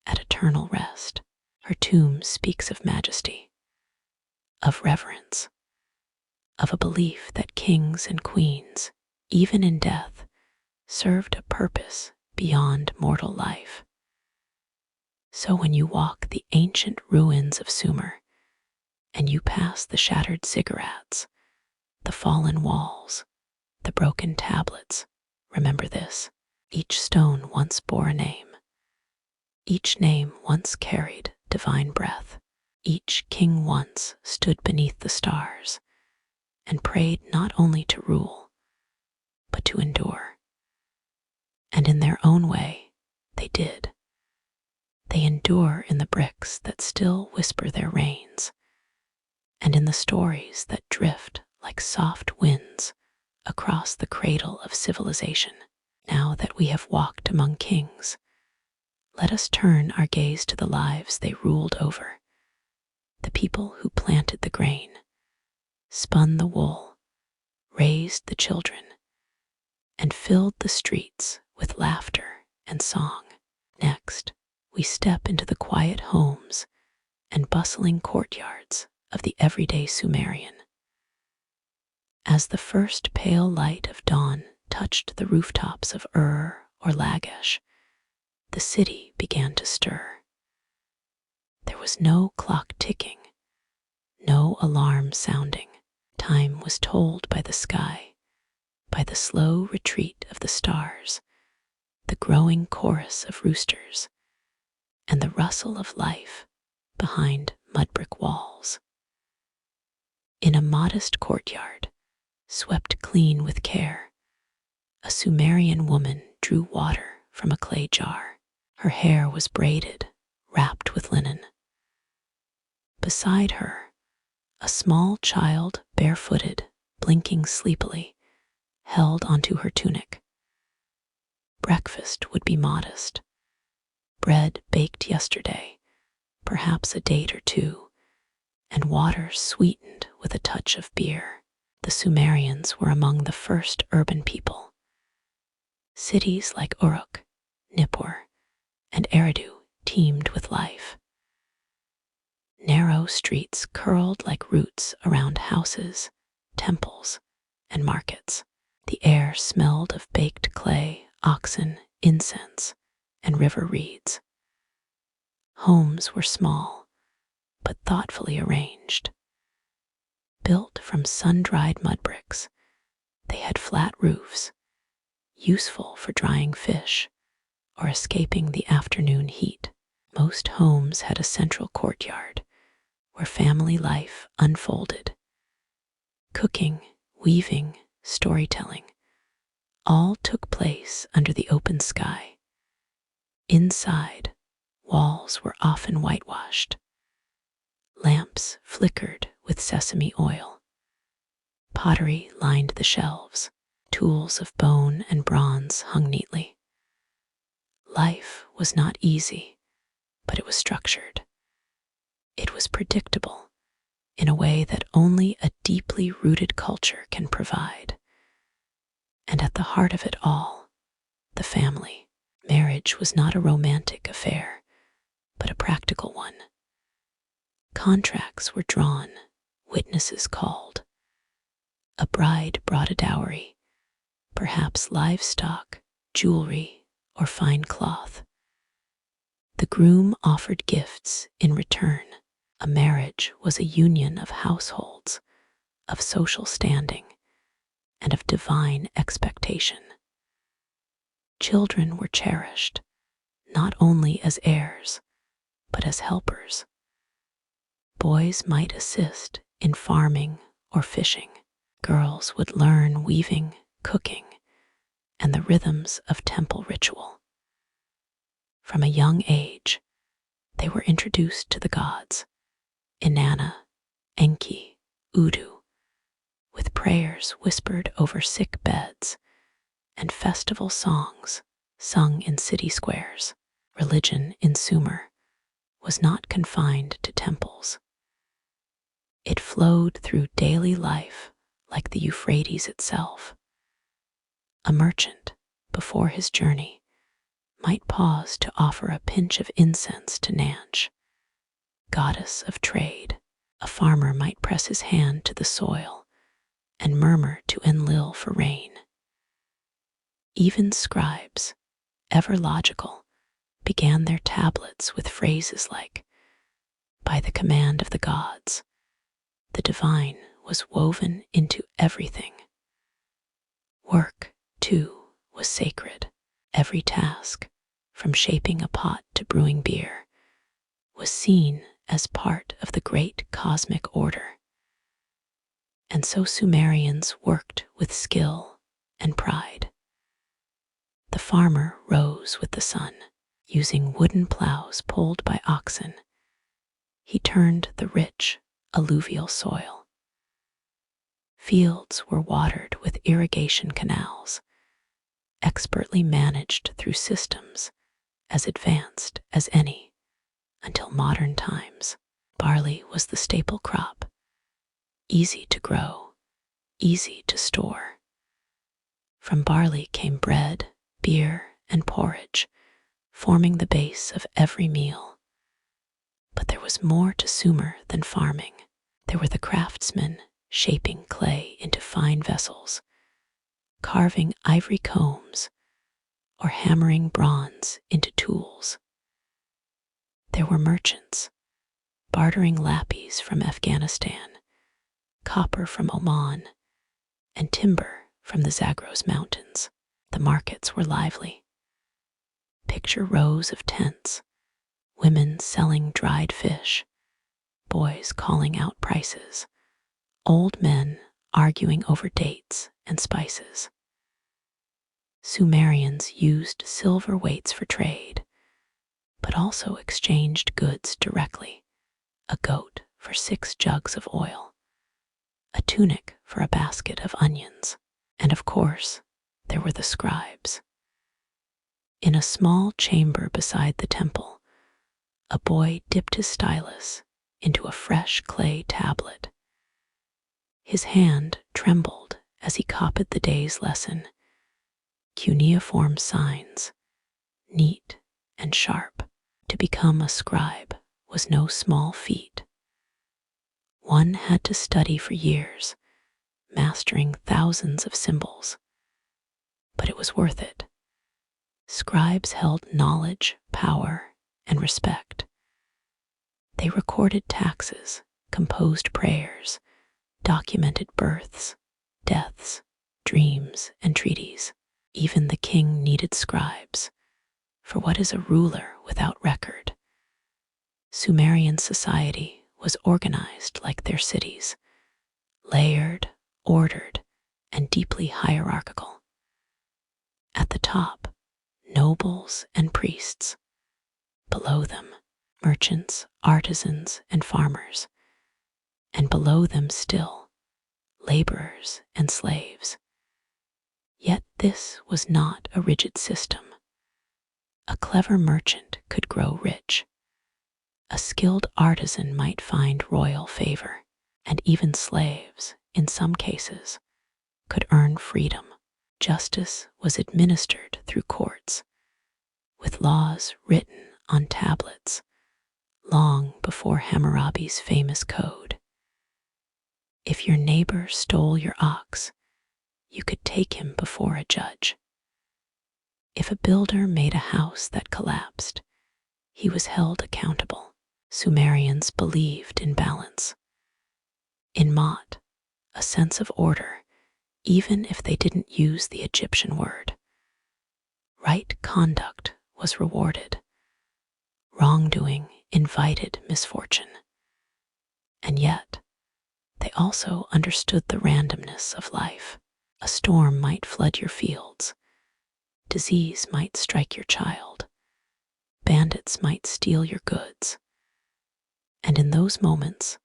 at eternal rest. Her tomb speaks of majesty, of reverence, of a belief that kings and queens, even in death, served a purpose beyond mortal life. So when you walk the ancient ruins of Sumer and you pass the shattered ziggurats, the fallen walls, the broken tablets. Remember this: each stone once bore a name. Each name once carried divine breath. Each king once stood beneath the stars and prayed not only to rule, but to endure. And in their own way, they did. They endure in the bricks that still whisper their reigns, and in the stories that drift like soft winds across the cradle of civilization. Now that we have walked among kings, let us turn our gaze to the lives they ruled over, the people who planted the grain, spun the wool, raised the children, and filled the streets with laughter and song. Next, we step into the quiet homes and bustling courtyards of the everyday Sumerian. As the first pale light of dawn touched the rooftops of Ur or Lagash, the city began to stir. There was no clock ticking, no alarm sounding. Time was told by the sky, by the slow retreat of the stars, the growing chorus of roosters, and the rustle of life behind mud brick walls. In a modest courtyard, swept clean with care, a Sumerian woman drew water from a clay jar. Her hair was braided, wrapped with linen. Beside her, a small child, barefooted, blinking sleepily, held onto her tunic. Breakfast would be modest. Bread baked yesterday, perhaps a date or two, and water sweetened with a touch of beer. The Sumerians were among the first urban people. Cities like Uruk, Nippur, and Eridu teemed with life. Narrow streets curled like roots around houses, temples, and markets. The air smelled of baked clay, oxen, incense, and river reeds. Homes were small, but thoughtfully arranged. Built from sun-dried mud bricks, they had flat roofs, useful for drying fish or escaping the afternoon heat. Most homes had a central courtyard where family life unfolded. Cooking, weaving, storytelling, all took place under the open sky. Inside, walls were often whitewashed. Lamps flickered with sesame oil. Pottery lined the shelves. Tools of bone and bronze hung neatly. Life was not easy, but it was structured. It was predictable in a way that only a deeply rooted culture can provide. And at the heart of it all, the family. Marriage was not a romantic affair, but a practical one. Contracts were drawn, witnesses called. A bride brought a dowry, perhaps livestock, jewelry, or fine cloth. The groom offered gifts in return. A marriage was a union of households, of social standing, and of divine expectation. Children were cherished, not only as heirs, but as helpers. Boys might assist in farming or fishing. Girls would learn weaving, cooking, and the rhythms of temple ritual. From a young age, they were introduced to the gods, Inanna, Enki, Udu, with prayers whispered over sick beds and festival songs sung in city squares. Religion in Sumer was not confined to temples. It flowed through daily life like the Euphrates itself. A merchant, before his journey, might pause to offer a pinch of incense to Nanch, goddess of trade. A farmer might press his hand to the soil and murmur to Enlil for rain. Even scribes, ever logical, began their tablets with phrases like, "By the command of the gods," the divine was woven into everything. Work, too, was sacred. Every task, from shaping a pot to brewing beer, was seen as part of the great cosmic order. And so Sumerians worked with skill and pride. The farmer rose with the sun, using wooden plows pulled by oxen. He turned the rich, alluvial soil. Fields were watered with irrigation canals, expertly managed through systems as advanced as any until modern times. Barley was the staple crop, easy to grow, easy to store. From barley came bread, beer, and porridge, forming the base of every meal. But there was more to Sumer than farming. There were the craftsmen shaping clay into fine vessels, carving ivory combs, or hammering bronze into tools. There were merchants, bartering lapis from Afghanistan, copper from Oman, and timber from the Zagros Mountains. The markets were lively. Picture rows of tents, women selling dried fish, boys calling out prices, old men arguing over dates and spices. Sumerians used silver weights for trade, but also exchanged goods directly: a goat for 6 jugs of oil, a tunic for a basket of onions, and of course, there were the scribes. In a small chamber beside the temple, a boy dipped his stylus into a fresh clay tablet. His hand trembled as he copied the day's lesson: cuneiform signs, neat and sharp. To become a scribe was no small feat. One had to study for years, mastering thousands of symbols. But it was worth it. Scribes held knowledge, power, and respect. They recorded taxes, composed prayers, documented births, deaths, dreams, and treaties. Even the king needed scribes, for what is a ruler without record? Sumerian society was organized like their cities, layered, ordered, and deeply hierarchical. At the top, nobles and priests. Below them, merchants, artisans, and farmers. And below them still, laborers and slaves. Yet this was not a rigid system. A clever merchant could grow rich. A skilled artisan might find royal favor, and even slaves, in some cases, could earn freedom. Justice was administered through courts, with laws written on tablets, long before Hammurabi's famous code. If your neighbor stole your ox, you could take him before a judge. If a builder made a house that collapsed, he was held accountable. Sumerians believed in balance. In Mot, a sense of order, even if they didn't use the Egyptian word. Right conduct was rewarded. Wrongdoing invited misfortune. And yet, they also understood the randomness of life. A storm might flood your fields. Disease might strike your child. Bandits might steal your goods. And in those moments,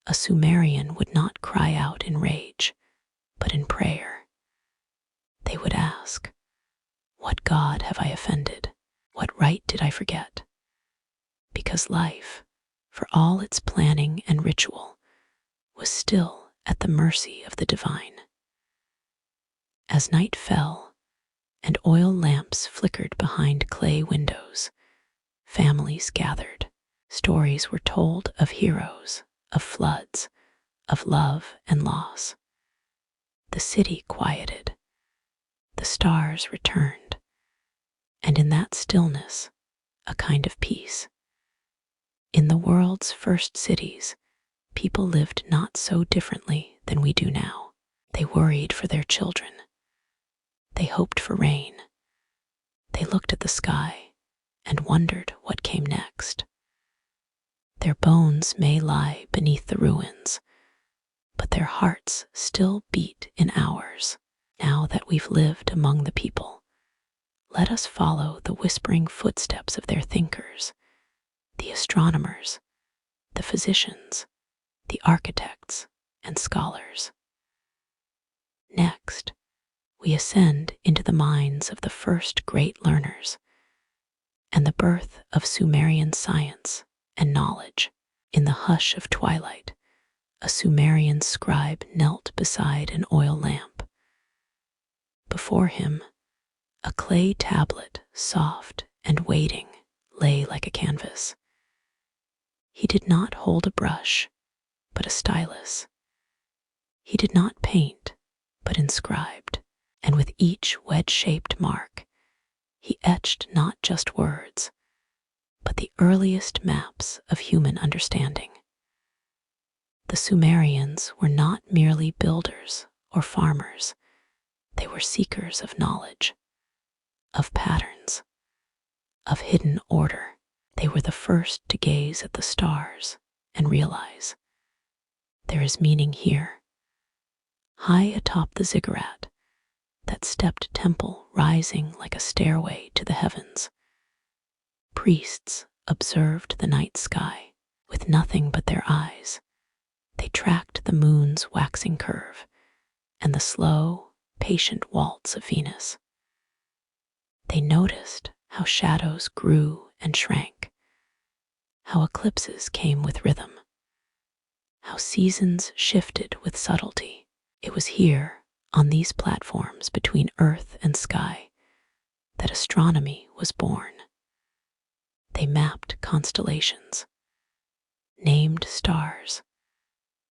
a Sumerian would not cry out in rage, but in prayer. They would ask, "What god have I offended? What right did I forget?" Because life, for all its planning and ritual, was still at the mercy of the divine. As night fell and oil lamps flickered behind clay windows, families gathered. Stories were told of heroes, of floods, of love and loss. The city quieted. The stars returned. And in that stillness, a kind of peace. In the world's first cities, people lived not so differently than we do now. They worried for their children. They hoped for rain. They looked at the sky and wondered what came next. Their bones may lie beneath the ruins, but their hearts still beat in ours. Now that we've lived among the people, let us follow the whispering footsteps of their thinkers, the astronomers, the physicians, the architects, and scholars. Next, we ascend into the minds of the first great learners and the birth of Sumerian science and knowledge. In the hush of twilight, a Sumerian scribe knelt beside an oil lamp. Before him, a clay tablet, soft and waiting, lay like a canvas. He did not hold a brush, but a stylus. He did not paint, but inscribed, and with each wedge-shaped mark, he etched not just words, but the earliest maps of human understanding. The Sumerians were not merely builders or farmers. They were seekers of knowledge, of patterns, of hidden order. They were the first to gaze at the stars and realize there is meaning here. High atop the ziggurat, that stepped temple rising like a stairway to the heavens, priests observed the night sky with nothing but their eyes. They tracked the moon's waxing curve and the slow, patient waltz of Venus. They noticed how shadows grew and shrank, how eclipses came with rhythm, how seasons shifted with subtlety. It was here, on these platforms between earth and sky, that astronomy was born. They mapped constellations, named stars,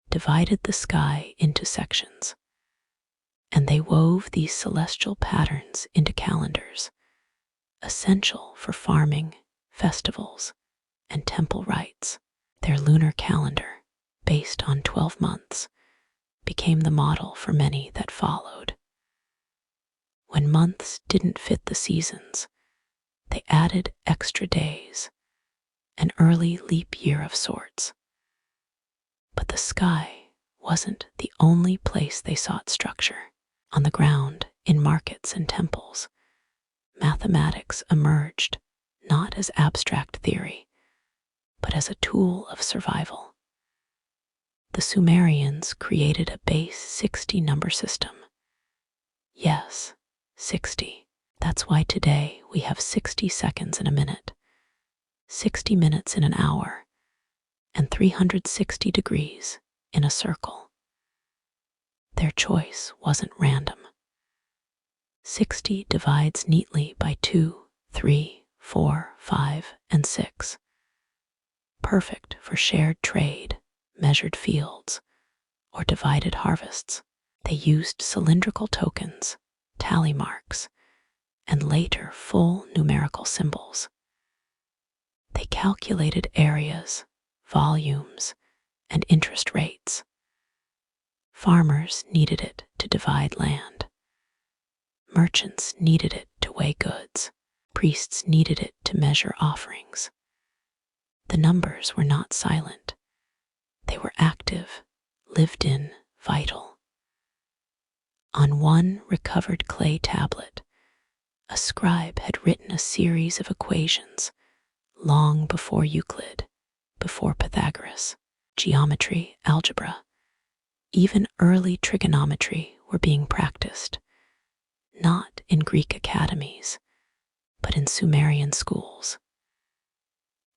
divided the sky into sections, and they wove these celestial patterns into calendars, essential for farming, festivals, and temple rites. Their lunar calendar, based on 12 months, became the model for many that followed. When months didn't fit the seasons, they added extra days, an early leap year of sorts. But the sky wasn't the only place they sought structure. On the ground, in markets and temples, mathematics emerged not as abstract theory, but as a tool of survival. The Sumerians created a base 60 number system. Yes, 60. That's why today we have 60 seconds in a minute, 60 minutes in an hour, and 360 degrees in a circle. Their choice wasn't random. 60 divides neatly by 2, 3, 4, 5, and 6. Perfect for shared trade, measured fields, or divided harvests. They used cylindrical tokens, tally marks, and later full numerical symbols. They calculated areas, volumes, and interest rates. Farmers needed it to divide land. Merchants needed it to weigh goods. Priests needed it to measure offerings. The numbers were not silent. They were active, lived in, vital. On one recovered clay tablet, a scribe had written a series of equations long before Euclid, before Pythagoras. Geometry, algebra, even early trigonometry were being practiced, not in Greek academies, but in Sumerian schools.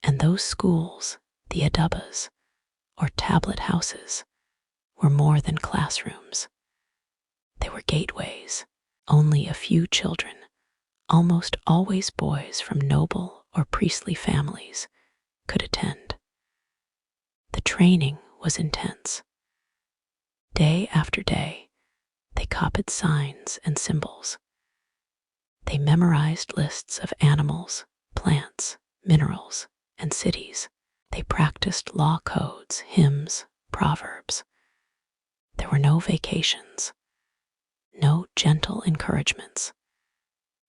And those schools, the adubas, or tablet houses, were more than classrooms. They were gateways. Only a few children, almost always boys from noble or priestly families, could attend. The training was intense. Day after day, they copied signs and symbols. They memorized lists of animals, plants, minerals, and cities. They practiced law codes, hymns, proverbs. There were no vacations, no gentle encouragements.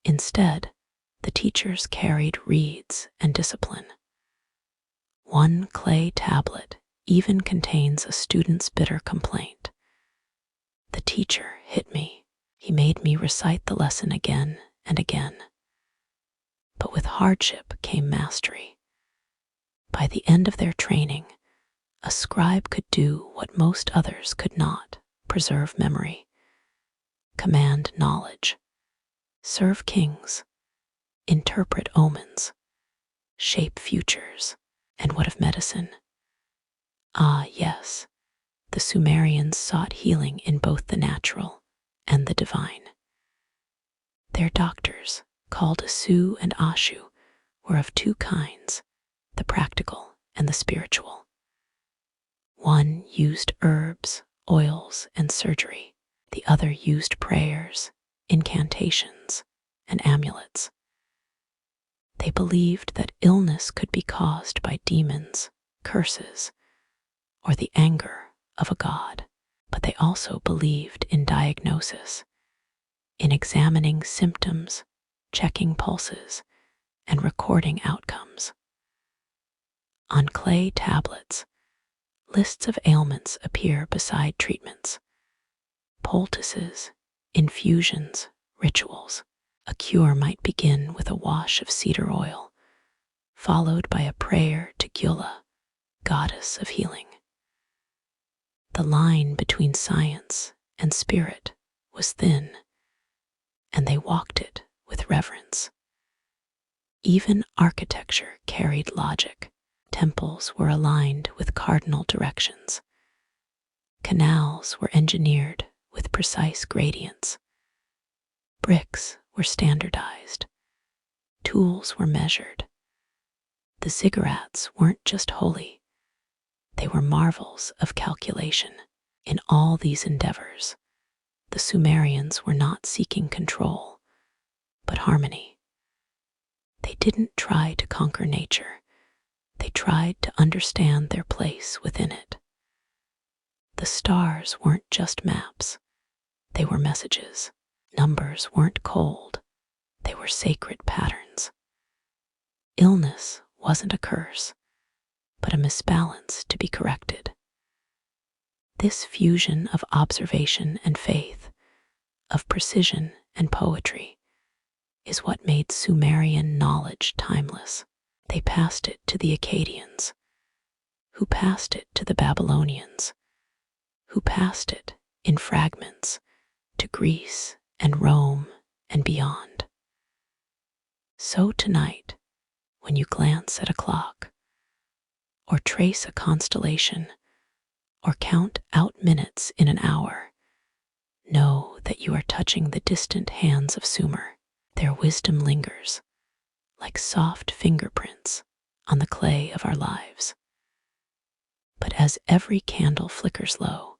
Instead, the teachers carried reeds and discipline. One clay tablet even contains a student's bitter complaint. The teacher hit me. He made me recite the lesson again and again. But with hardship came mastery. By the end of their training, a scribe could do what most others could not: preserve memory, command knowledge, serve kings, interpret omens, shape futures. And what of medicine? Ah, yes, the Sumerians sought healing in both the natural and the divine. Their doctors, called Asu and Ashu, were of two kinds: the practical and the spiritual. One used herbs, oils, and surgery. The other used prayers, incantations, and amulets. They believed that illness could be caused by demons, curses, or the anger of a god. But they also believed in diagnosis, in examining symptoms, checking pulses, and recording outcomes. On clay tablets, lists of ailments appear beside treatments: poultices, infusions, rituals. A cure might begin with a wash of cedar oil, followed by a prayer to Gyula, goddess of healing. The line between science and spirit was thin, and they walked it with reverence. Even architecture carried logic. Temples were aligned with cardinal directions. Canals were engineered with precise gradients. Bricks were standardized. Tools were measured. The ziggurats weren't just holy, they were marvels of calculation. In all these endeavors, the Sumerians were not seeking control, but harmony. They didn't try to conquer nature, they tried to understand their place within it. The stars weren't just maps, they were messages. Numbers weren't cold, they were sacred patterns. Illness wasn't a curse, but a misbalance to be corrected. This fusion of observation and faith, of precision and poetry, is what made Sumerian knowledge timeless. They passed it to the Akkadians, who passed it to the Babylonians, who passed it in fragments to Greece and Rome and beyond. So tonight, when you glance at a clock, or trace a constellation, or count out minutes in an hour, know that you are touching the distant hands of Sumer. Their wisdom lingers, like soft fingerprints on the clay of our lives. But as every candle flickers low,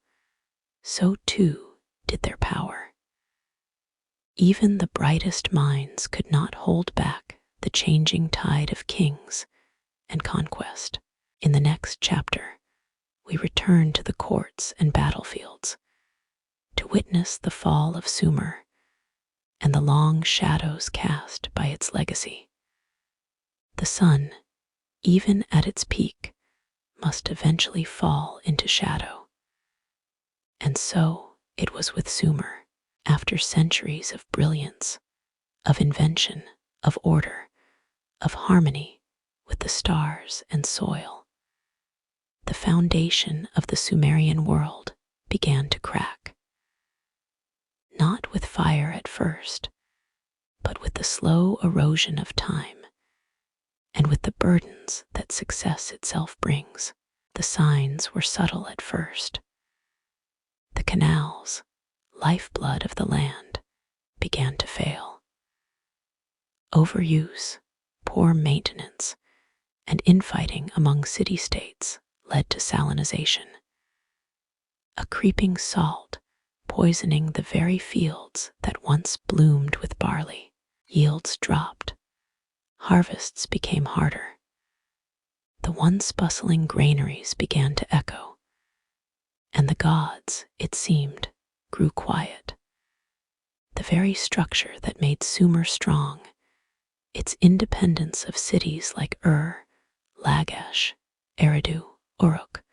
so too did their power. Even the brightest minds could not hold back the changing tide of kings and conquest. In the next chapter, we return to the courts and battlefields to witness the fall of Sumer and the long shadows cast by its legacy. The sun, even at its peak, must eventually fall into shadow. And so it was with Sumer. After centuries of brilliance, of invention, of order, of harmony with the stars and soil, the foundation of the Sumerian world began to crack. Not with fire at first, but with the slow erosion of time, and with the burdens that success itself brings. The signs were subtle at first. The canals, lifeblood of the land, began to fail. Overuse, poor maintenance, and infighting among city-states led to salinization. A creeping salt poisoning the very fields that once bloomed with barley. Yields dropped. Harvests became harder. The once bustling granaries began to echo, And the gods, it seemed, grew quiet. The very structure that made Sumer strong, its independence of cities like Lagash, Eridu, Uruk,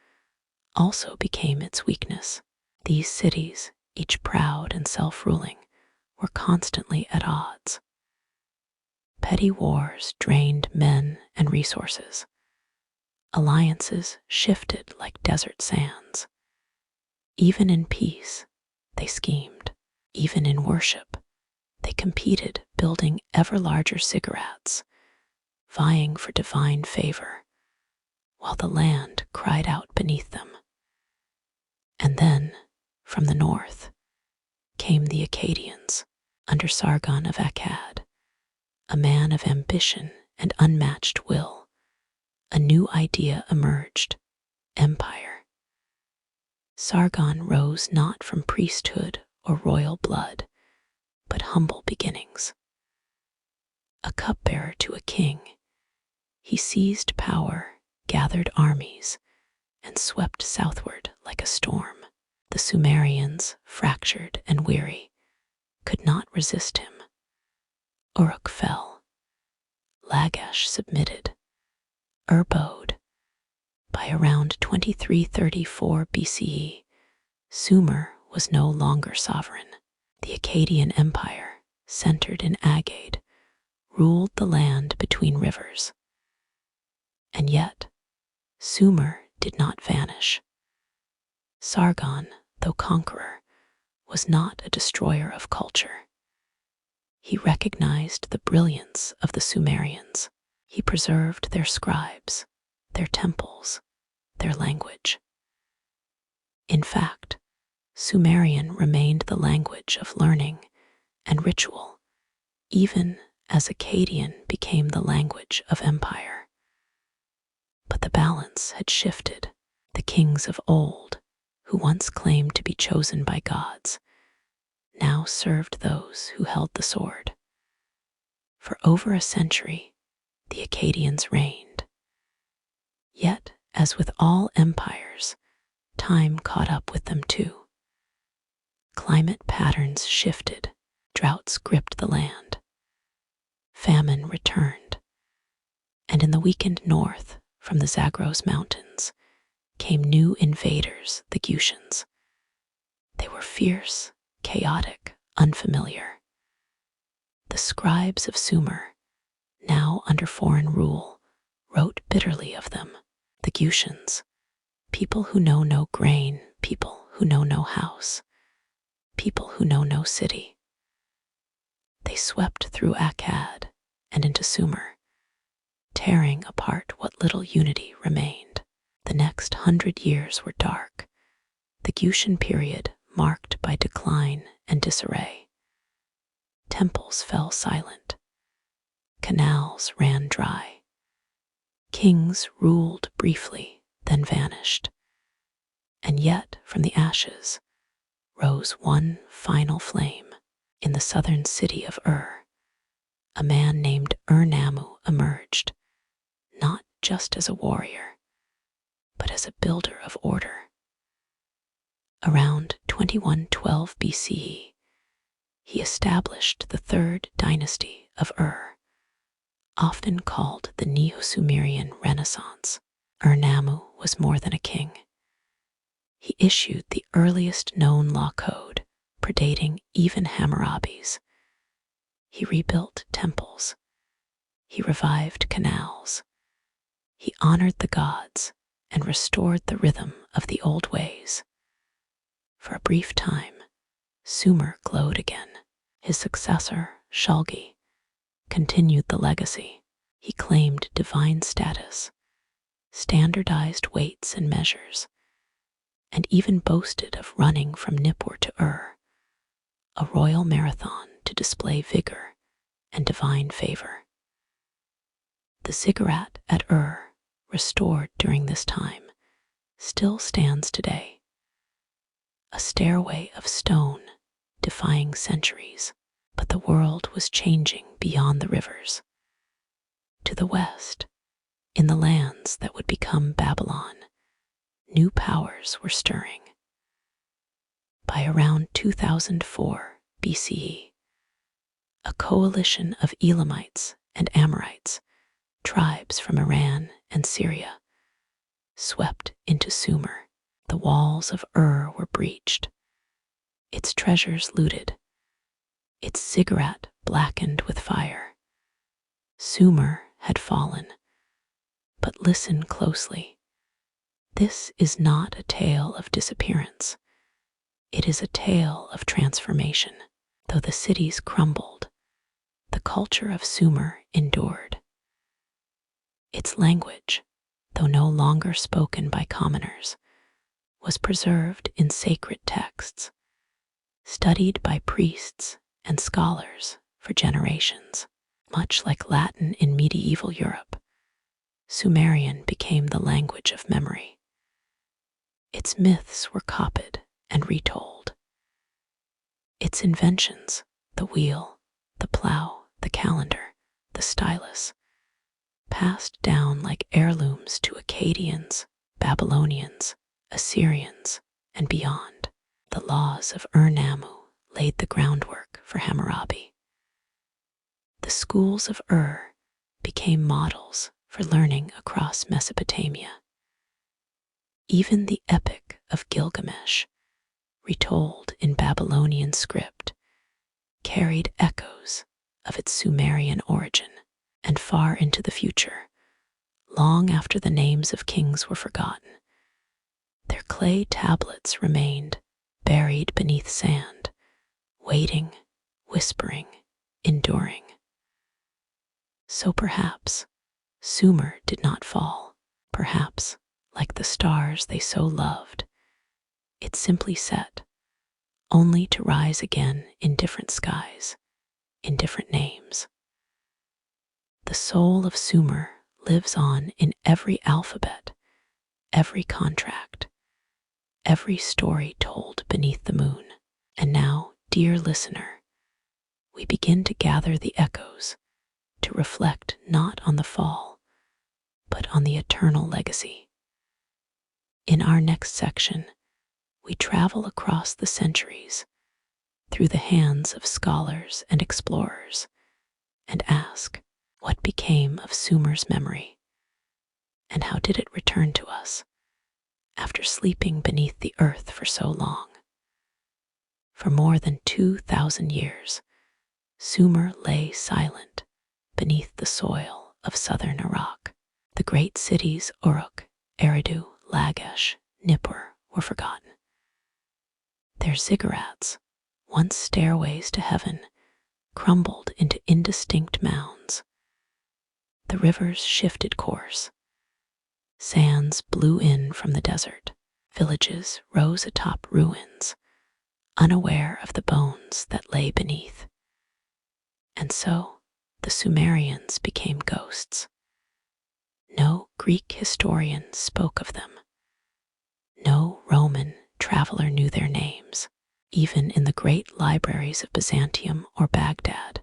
also became its weakness. These cities, each proud and self-ruling, were constantly at odds. Petty wars drained men and resources. Alliances shifted like desert sands. Even in peace, they schemed. Even in worship, they competed, building ever larger ziggurats, vying for divine favor, while the land cried out beneath them. And then, from the north, came the Akkadians, under Sargon of Akkad, a man of ambition and unmatched will. A new idea emerged: empire. Sargon rose not from priesthood or royal blood, but humble beginnings. A cupbearer to a king, he seized power, gathered armies, and swept southward like a storm. The Sumerians, fractured and weary, could not resist him. Uruk fell. Lagash submitted. Bowed. By around 2334 BCE, Sumer was no longer sovereign. The Akkadian Empire, centered in Agade, ruled the land between rivers. And yet, Sumer did not vanish. Sargon, though conqueror, was not a destroyer of culture. He recognized the brilliance of the Sumerians. He preserved their scribes, their temples, their language. In fact, Sumerian remained the language of learning and ritual, even as Akkadian became the language of empire. But the balance had shifted. The kings of old, who once claimed to be chosen by gods, now served those who held the sword. For over a century, the Akkadians reigned. Yet, as with all empires, time caught up with them too. Climate patterns shifted, droughts gripped the land. Famine returned, and in the weakened north, from the Zagros Mountains, came new invaders, the Gutians. They were fierce, chaotic, unfamiliar. The scribes of Sumer, now under foreign rule, wrote bitterly of them, the Gutians, people who know no grain, people who know no house, people who know no city. They swept through Akkad and into Sumer, tearing apart what little unity remained. The next 100 years were dark, the Gutian period marked by decline and disarray. Temples fell silent. Canals ran dry. Kings ruled briefly, then vanished. And yet, from the ashes, rose one final flame. In the southern city of a man named Namu emerged, not just as a warrior, but as a builder of order. Around 2112 BCE, he established the third dynasty of often called the Neo-Sumerian Renaissance. Namu was more than a king. He issued the earliest known law code, predating even Hammurabi's. He rebuilt temples. He revived canals. He honored the gods and restored the rhythm of the old ways. For a brief time, Sumer glowed again. His successor, Shalgi, continued the legacy. He claimed divine status, standardized weights and measures, and even boasted of running from Nippur to a royal marathon to display vigor and divine favor. The ziggurat at restored during this time, still stands today. A stairway of stone defying centuries, but the world was changing beyond the rivers. To the west, in the lands that would become Babylon, new powers were stirring. By around 2004 BCE, a coalition of Elamites and Amorites, tribes from Iran and Syria, swept into Sumer. The walls of Ur were breached, its treasures looted, its ziggurat blackened with fire. Sumer had fallen, but listen closely. This is not a tale of disappearance. It is a tale of transformation. Though the cities crumbled, the culture of Sumer endured. Its language, though no longer spoken by commoners, was preserved in sacred texts, studied by priests and scholars for generations. Much like Latin in medieval Europe, Sumerian became the language of memory. Its myths were copied and retold. Its inventions, the wheel, the plow, the calendar, the stylus, passed down like heirlooms to Akkadians, Babylonians, Assyrians, and beyond. The laws of Ur-Nammu laid the groundwork for Hammurabi. The schools of Ur became models for learning across Mesopotamia. Even the Epic of Gilgamesh, retold in Babylonian script, carried echoes of its Sumerian origin. And far into the future, long after the names of kings were forgotten, their clay tablets remained buried beneath sand, waiting, whispering, enduring. So perhaps Sumer did not fall. Perhaps, like the stars they so loved, it simply set, only to rise again in different skies, in different names. The soul of Sumer lives on in every alphabet, every contract, every story told beneath the moon. And now, dear listener, we begin to gather the echoes, to reflect not on the fall, but on the eternal legacy. In our next section, we travel across the centuries, through the hands of scholars and explorers, and ask, what became of Sumer's memory? And how did it return to us after sleeping beneath the earth for so long? For more than 2,000 years, Sumer lay silent beneath the soil of southern Iraq. The great cities Uruk, Eridu, Lagash, Nippur were forgotten. Their ziggurats, once stairways to heaven, crumbled into indistinct mounds. The rivers shifted course. Sands blew in from the desert. Villages rose atop ruins, unaware of the bones that lay beneath. And so the Sumerians became ghosts. No Greek historian spoke of them. No Roman traveler knew their names. Even in the great libraries of Byzantium or Baghdad,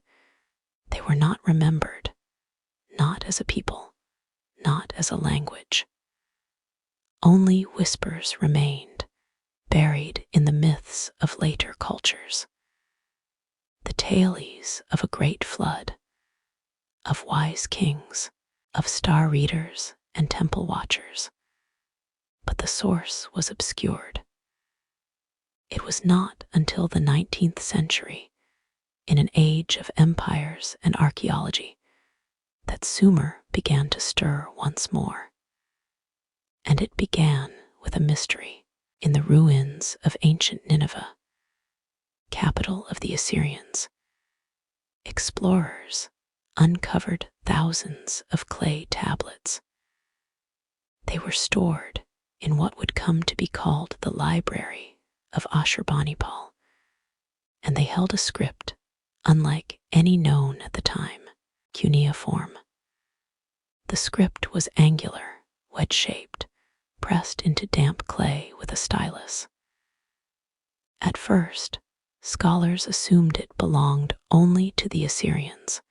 they were not remembered. Not as a people, not as a language. Only whispers remained, buried in the myths of later cultures. The tales of a great flood, of wise kings, of star readers and temple watchers. But the source was obscured. It was not until the 19th century, in an age of empires and archaeology, that Sumer began to stir once more. And it began with a mystery. In the ruins of ancient Nineveh, capital of the Assyrians, explorers uncovered thousands of clay tablets. They were stored in what would come to be called the Library of Ashurbanipal, and they held a script unlike any known at the time, cuneiform. The script was angular, wedge-shaped, pressed into damp clay with a stylus. At first, scholars assumed it belonged only to the Assyrians,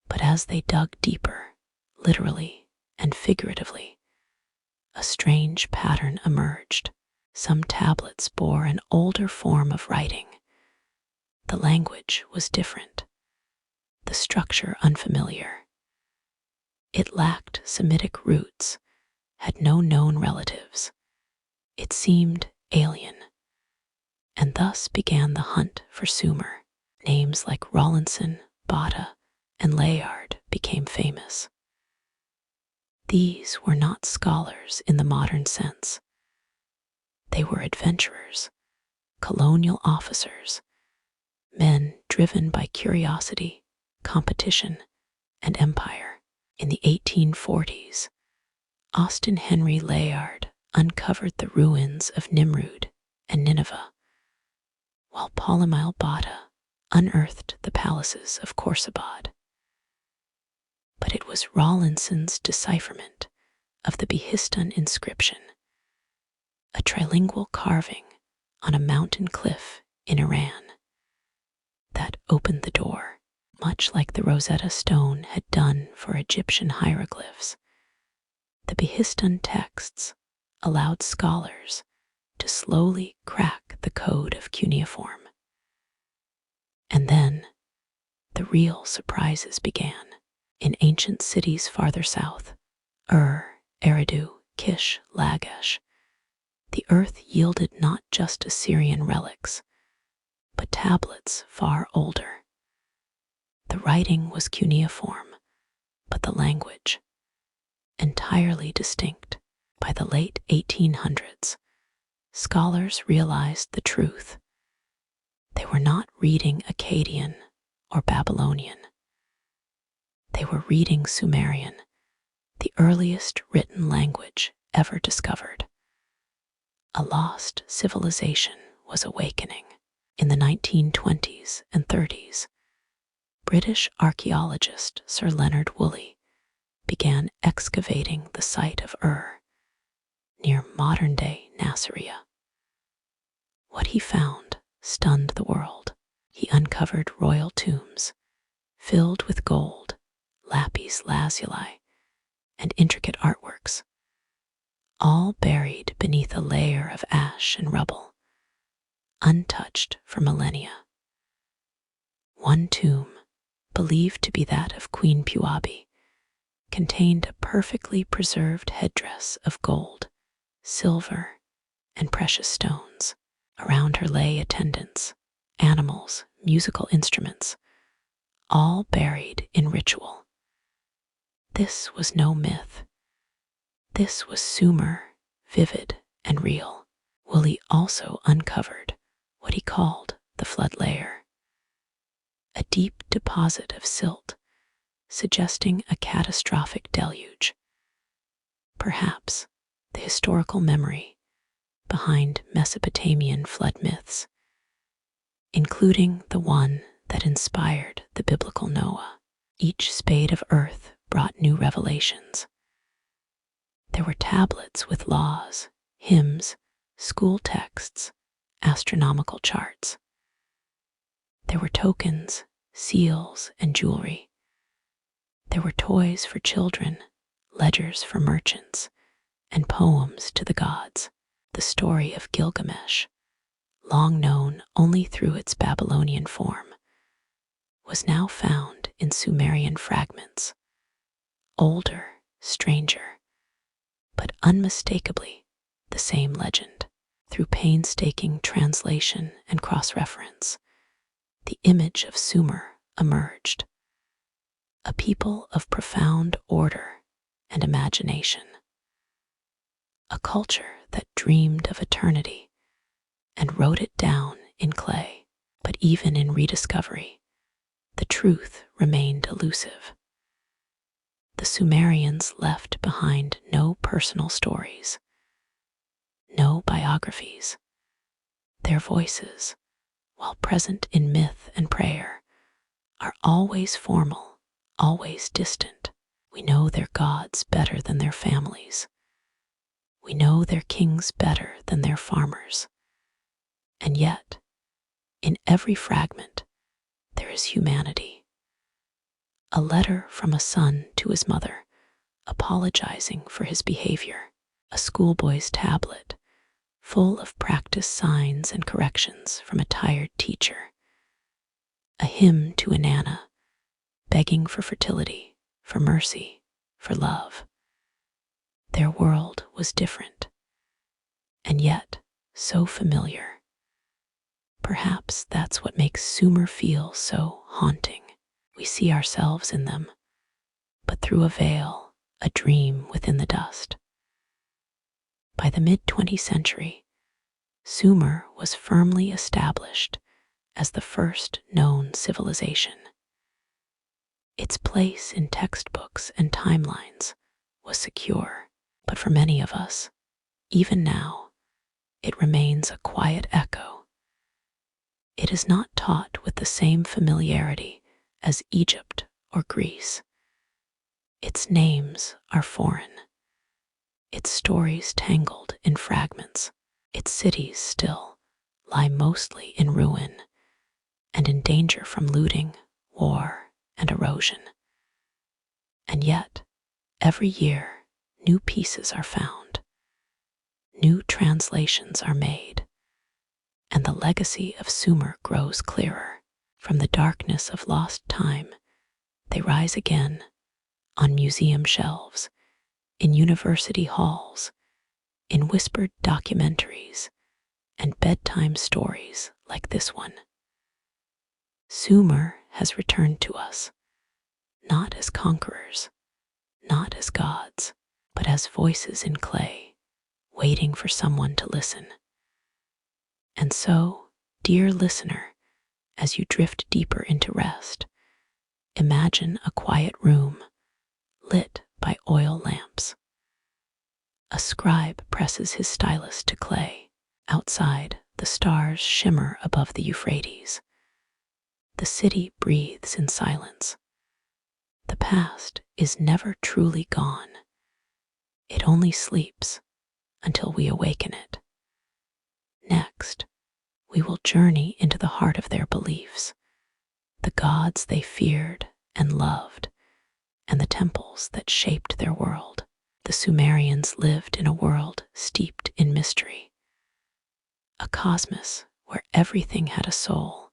but as they dug deeper, literally and figuratively, a strange pattern emerged. Some tablets bore an older form of writing. The language was different, the structure unfamiliar. It lacked Semitic roots, had no known relatives. It seemed alien, and thus began the hunt for Sumer. Names like Rawlinson, Botta, and Layard became famous. These were not scholars in the modern sense. They were adventurers, colonial officers, men driven by curiosity, competition, and empire. In the 1840s, Austin Henry Layard uncovered the ruins of Nimrud and Nineveh, while Paul Botta unearthed the palaces of Khorsabad. But it was Rawlinson's decipherment of the Behistun inscription, a trilingual carving on a mountain cliff in Iran, that opened the door, much like the Rosetta Stone had done for Egyptian hieroglyphs. The Behistun texts allowed scholars to slowly crack the code of cuneiform. And then the real surprises began. In ancient cities farther south, Eridu, Kish, Lagash, the earth yielded not just Assyrian relics, but tablets far older. The writing was cuneiform, but the language entirely distinct. By the late 1800s, scholars realized the truth. They were not reading Akkadian or Babylonian. They were reading Sumerian, the earliest written language ever discovered. A lost civilization was awakening. In the 1920s and 30s, British archaeologist Sir Leonard Woolley began excavating the site of near modern-day Nasiriyah. What he found stunned the world. He uncovered royal tombs filled with gold, lapis lazuli, and intricate artworks, all buried beneath a layer of ash and rubble, untouched for millennia. One tomb, believed to be that of Queen Puabi, contained a perfectly preserved headdress of gold, silver, and precious stones. Around her lay attendants, animals, musical instruments, all buried in ritual. This was no myth. This was Sumer, vivid and real. Woolley also uncovered what he called the flood layer, a deep deposit of silt suggesting a catastrophic deluge. Perhaps the historical memory behind Mesopotamian flood myths, including the one that inspired the biblical Noah. Each spade of earth brought new revelations. There were tablets with laws, hymns, school texts, astronomical charts. There were tokens, seals, and jewelry. There were toys for children, ledgers for merchants, and poems to the gods. The story of Gilgamesh, long known only through its Babylonian form, was now found in Sumerian fragments, older, stranger, but unmistakably the same legend. Through painstaking translation and cross-reference, the image of Sumer emerged, a people of profound order and imagination, a culture that dreamed of eternity and wrote it down in clay. But even in rediscovery, the truth remained elusive. The Sumerians left behind no personal stories, no biographies. Their voices, while present in myth and prayer, are always formal, always distant. We know their gods better than their families. We know their kings better than their farmers. And yet, in every fragment, there is humanity. A letter from a son to his mother, apologizing for his behavior. A schoolboy's tablet full of practice signs and corrections from a tired teacher, a hymn to Inanna, begging for fertility, for mercy, for love. Their world was different, and yet so familiar. Perhaps that's what makes Sumer feel so haunting. We see ourselves in them, but through a veil, a dream within the dust. By the mid-20th century, Sumer was firmly established as the first known civilization. Its place in textbooks and timelines was secure, but for many of us, even now, it remains a quiet echo. It is not taught with the same familiarity as Egypt or Greece. Its names are foreign, its stories tangled in fragments, its cities still lie mostly in ruin and in danger from looting, war, and erosion. And yet, every year, new pieces are found, new translations are made, and the legacy of Sumer grows clearer. From the darkness of lost time, they rise again on museum shelves, in university halls, in whispered documentaries, and bedtime stories like this one. Sumer has returned to us, not as conquerors, not as gods, but as voices in clay, waiting for someone to listen. And so, dear listener, as you drift deeper into rest, imagine a quiet room lit by oil lamps. A scribe presses his stylus to clay. Outside, the stars shimmer above the Euphrates. The city breathes in silence. The past is never truly gone. It only sleeps until we awaken it. Next, we will journey into the heart of their beliefs, the gods they feared and loved, and the temples that shaped their world. The Sumerians lived in a world steeped in mystery, a cosmos where everything had a soul,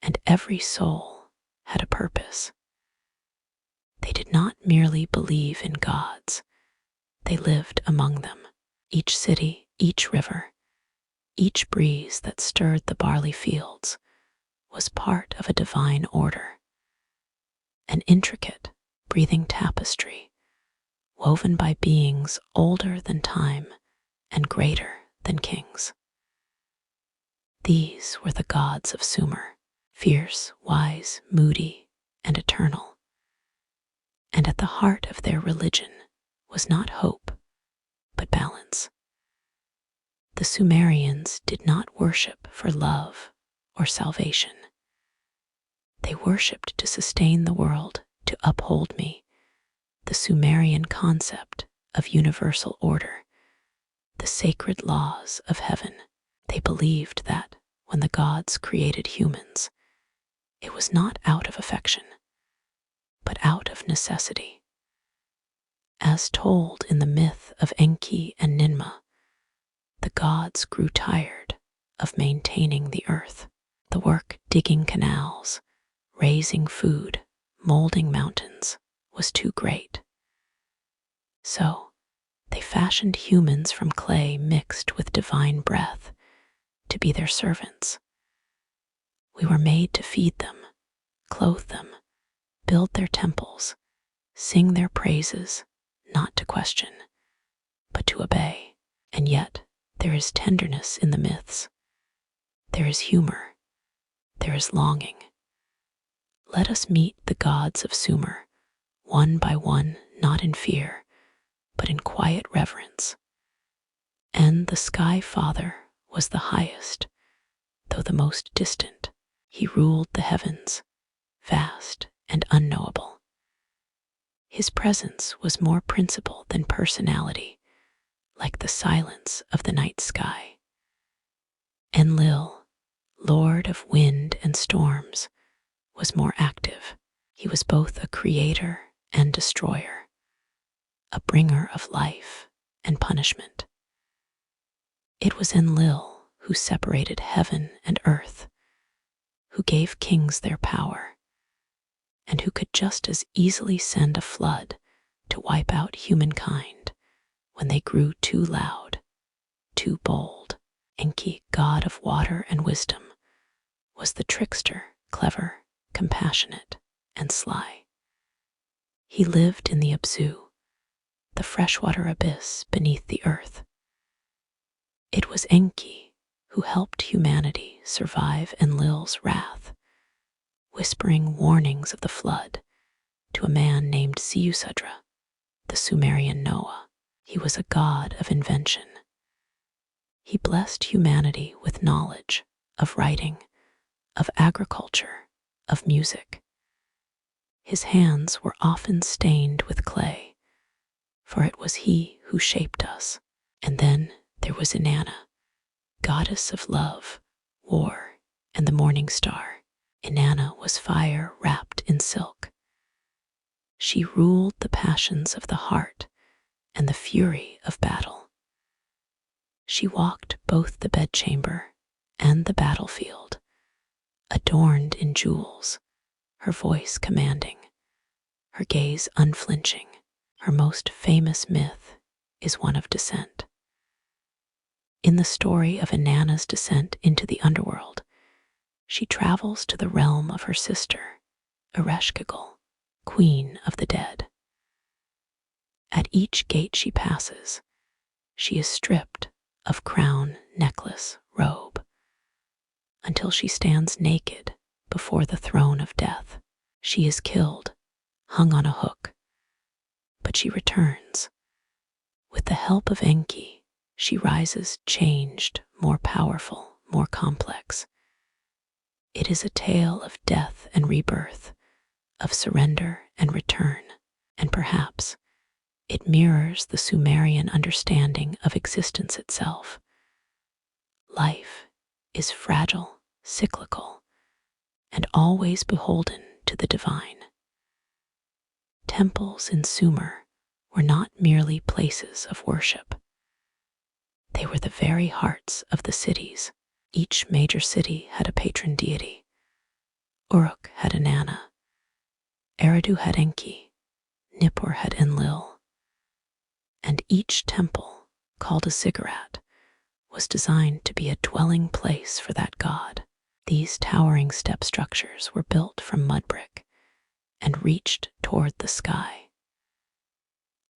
and every soul had a purpose. They did not merely believe in gods, they lived among them. Each city, each river, each breeze that stirred the barley fields was part of a divine order, an intricate, breathing tapestry woven by beings older than time and greater than kings. These were the gods of Sumer, fierce, wise, moody, and eternal. And at the heart of their religion was not hope, but balance. The Sumerians did not worship for love or salvation. They worshipped to sustain the world, to uphold me, the Sumerian concept of universal order, the sacred laws of heaven. They believed that when the gods created humans, it was not out of affection, but out of necessity. As told in the myth of Enki and Ninmah, the gods grew tired of maintaining the earth. The work digging canals, raising food, molding mountains was too great. So they fashioned humans from clay mixed with divine breath to be their servants. We were made to feed them, clothe them, build their temples, sing their praises, not to question, but to obey. And yet, there is tenderness in the myths. There is humor. There is longing. Let us meet the gods of Sumer, one by one, not in fear, but in quiet reverence. And the Sky Father was the highest, though the most distant. He ruled the heavens, vast and unknowable. His presence was more principle than personality, like the silence of the night sky. Enlil, lord of wind and storms, was more active. He was both a creator and destroyer, a bringer of life and punishment. It was Enlil who separated heaven and earth, who gave kings their power, and who could just as easily send a flood to wipe out humankind when they grew too loud, too bold. Enki, god of water and wisdom, was the trickster, clever, compassionate, and sly. He lived in the Abzu, the freshwater abyss beneath the earth. It was Enki who helped humanity survive Enlil's wrath, whispering warnings of the flood to a man named Ziusudra, the Sumerian Noah. He was a god of invention. He blessed humanity with knowledge of writing, of agriculture, of music. His hands were often stained with clay, for it was he who shaped us. And then there was Inanna, goddess of love, war, and the morning star. Inanna was fire wrapped in silk. She ruled the passions of the heart and the fury of battle. She walked both the bedchamber and the battlefield, adorned in jewels, her voice commanding, her gaze unflinching. Her most famous myth is one of descent. In the story of Inanna's descent into the underworld, she travels to the realm of her sister, Ereshkigal, queen of the dead. At each gate she passes, she is stripped of crown, necklace, robe, until she stands naked before the throne of death. She is killed, hung on a hook, but she returns. With the help of Enki, she rises changed, more powerful, more complex. It is a tale of death and rebirth, of surrender and return, and perhaps it mirrors the Sumerian understanding of existence itself. Life is fragile, cyclical, and always beholden to the divine. Temples in Sumer were not merely places of worship. They were the very hearts of the cities. Each major city had a patron deity. Uruk had Inanna, Eridu had Enki, Nippur had Enlil, and each temple, called a ziggurat, was designed to be a dwelling place for that god. These towering step structures were built from mud brick and reached toward the sky.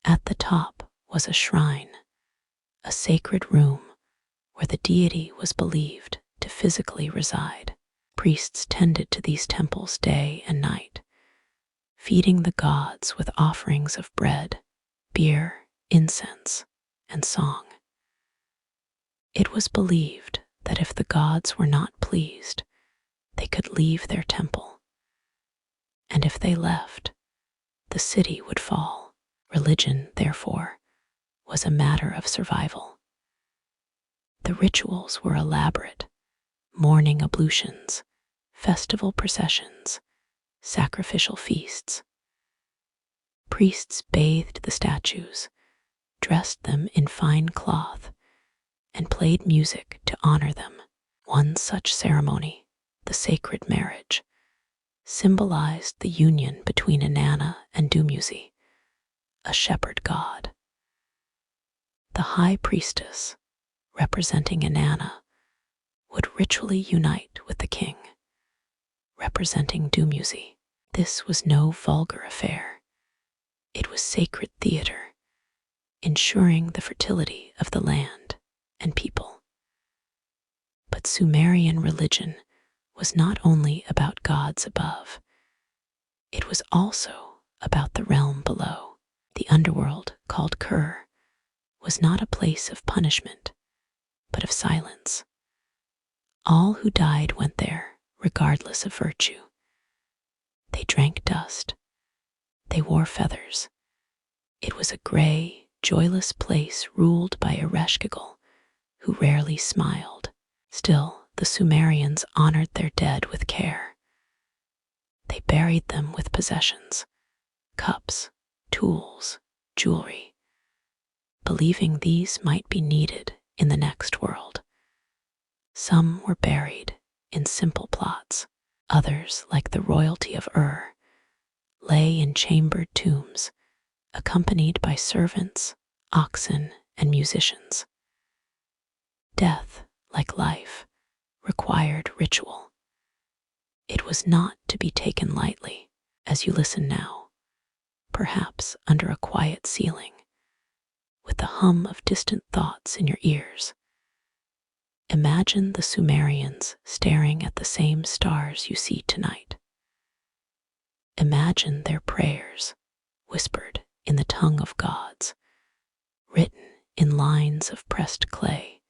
At the top was a shrine, a sacred room where the deity was believed to physically reside. Priests tended to these temples day and night, feeding the gods with offerings of bread, beer, incense, and song. It was believed that if the gods were not pleased, they could leave their temple, and if they left, the city would fall. Religion, therefore, was a matter of survival. The rituals were elaborate: morning ablutions, festival processions, sacrificial feasts. Priests bathed the statues, dressed them in fine cloth, and played music to honor them. One such ceremony, the sacred marriage, symbolized the union between Inanna and Dumuzi, a shepherd god. The high priestess, representing Inanna, would ritually unite with the king, representing Dumuzi. This was no vulgar affair. It was sacred theater, ensuring the fertility of the land and people. But Sumerian religion was not only about gods above, it was also about the realm below. The underworld, called Kur, was not a place of punishment, but of silence. All who died went there, regardless of virtue. They drank dust. They wore feathers. It was a gray, joyless place ruled by Ereshkigal, who rarely smiled. Still, the Sumerians honored their dead with care. They buried them with possessions, cups, tools, jewelry, believing these might be needed in the next world. Some were buried in simple plots. Others, like the royalty of Ur, lay in chambered tombs, accompanied by servants, oxen, and musicians. Death, like life, required ritual. It was not to be taken lightly. As you listen now, perhaps under a quiet ceiling, with the hum of distant thoughts in your ears, imagine the Sumerians staring at the same stars you see tonight. Imagine their prayers, whispered in the tongue of gods, written in lines of pressed clay,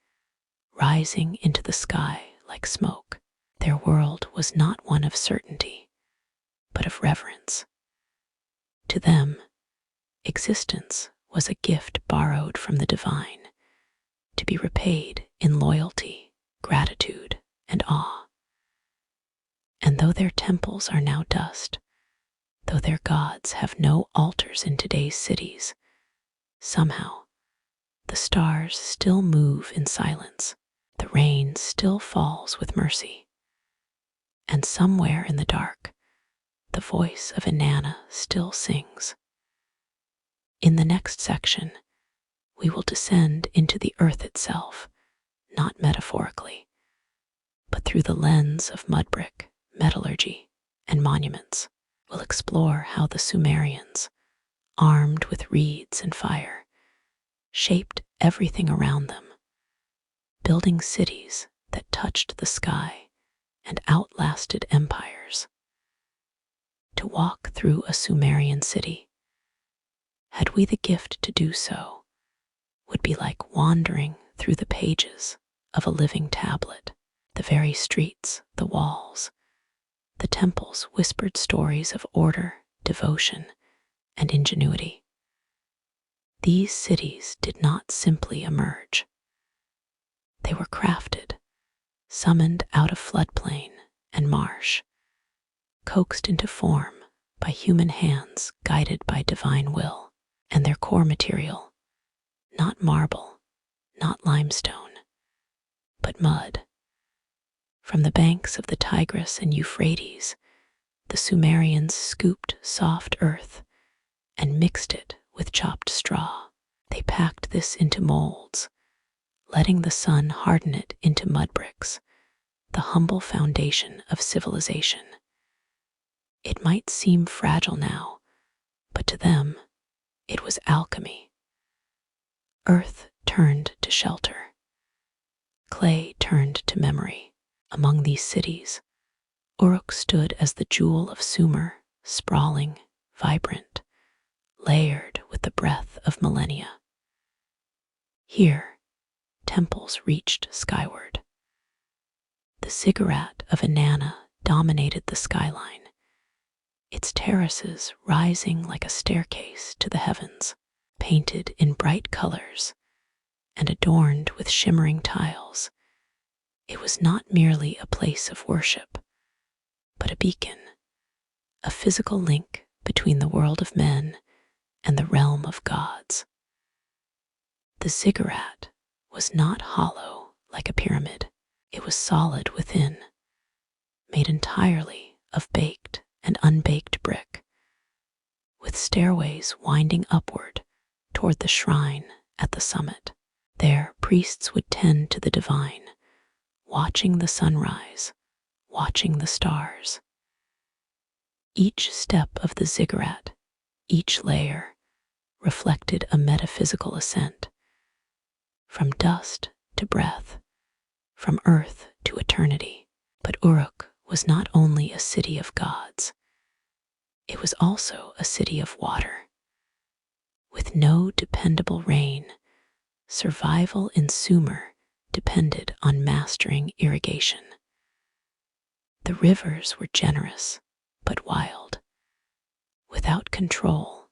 rising into the sky like smoke. Their world was not one of certainty, but of reverence. To them, existence was a gift borrowed from the divine, to be repaid in loyalty, gratitude, and awe. And though their temples are now dust, though their gods have no altars in today's cities, somehow the stars still move in silence, the rain still falls with mercy, and somewhere in the dark, the voice of Inanna still sings. In the next section, we will descend into the earth itself, not metaphorically, but through the lens of mud brick, metallurgy, and monuments. We'll explore how the Sumerians, armed with reeds and fire, shaped everything around them, building cities that touched the sky and outlasted empires. To walk through a Sumerian city, had we the gift to do so, would be like wandering through the pages of a living tablet. The very streets, the walls, the temples whispered stories of order, devotion, and ingenuity. These cities did not simply emerge. They were crafted, summoned out of floodplain and marsh, coaxed into form by human hands guided by divine will. And their core material, not marble, not limestone, but mud. From the banks of the Tigris and Euphrates, the Sumerians scooped soft earth and mixed it with chopped straw. They packed this into molds, letting the sun harden it into mud bricks, the humble foundation of civilization. It might seem fragile now, but to them, it was alchemy. Earth turned to shelter. Clay turned to memory. Among these cities, Uruk stood as the jewel of Sumer, sprawling, vibrant, layered with the breath of millennia. Here, temples reached skyward. The ziggurat of Inanna dominated the skyline, its terraces rising like a staircase to the heavens, painted in bright colors and adorned with shimmering tiles. It was not merely a place of worship, but a beacon, a physical link between the world of men and the realm of gods. The ziggurat was not hollow like a pyramid. It was solid within, made entirely of baked and unbaked brick, with stairways winding upward toward the shrine at the summit. There, priests would tend to the divine, watching the sunrise, watching the stars. Each step of the ziggurat, each layer, reflected a metaphysical ascent, from dust to breath, from earth to eternity. But Uruk was not only a city of gods, it was also a city of water. With no dependable rain, survival in Sumer depended on mastering irrigation. The rivers were generous, but wild. Without control,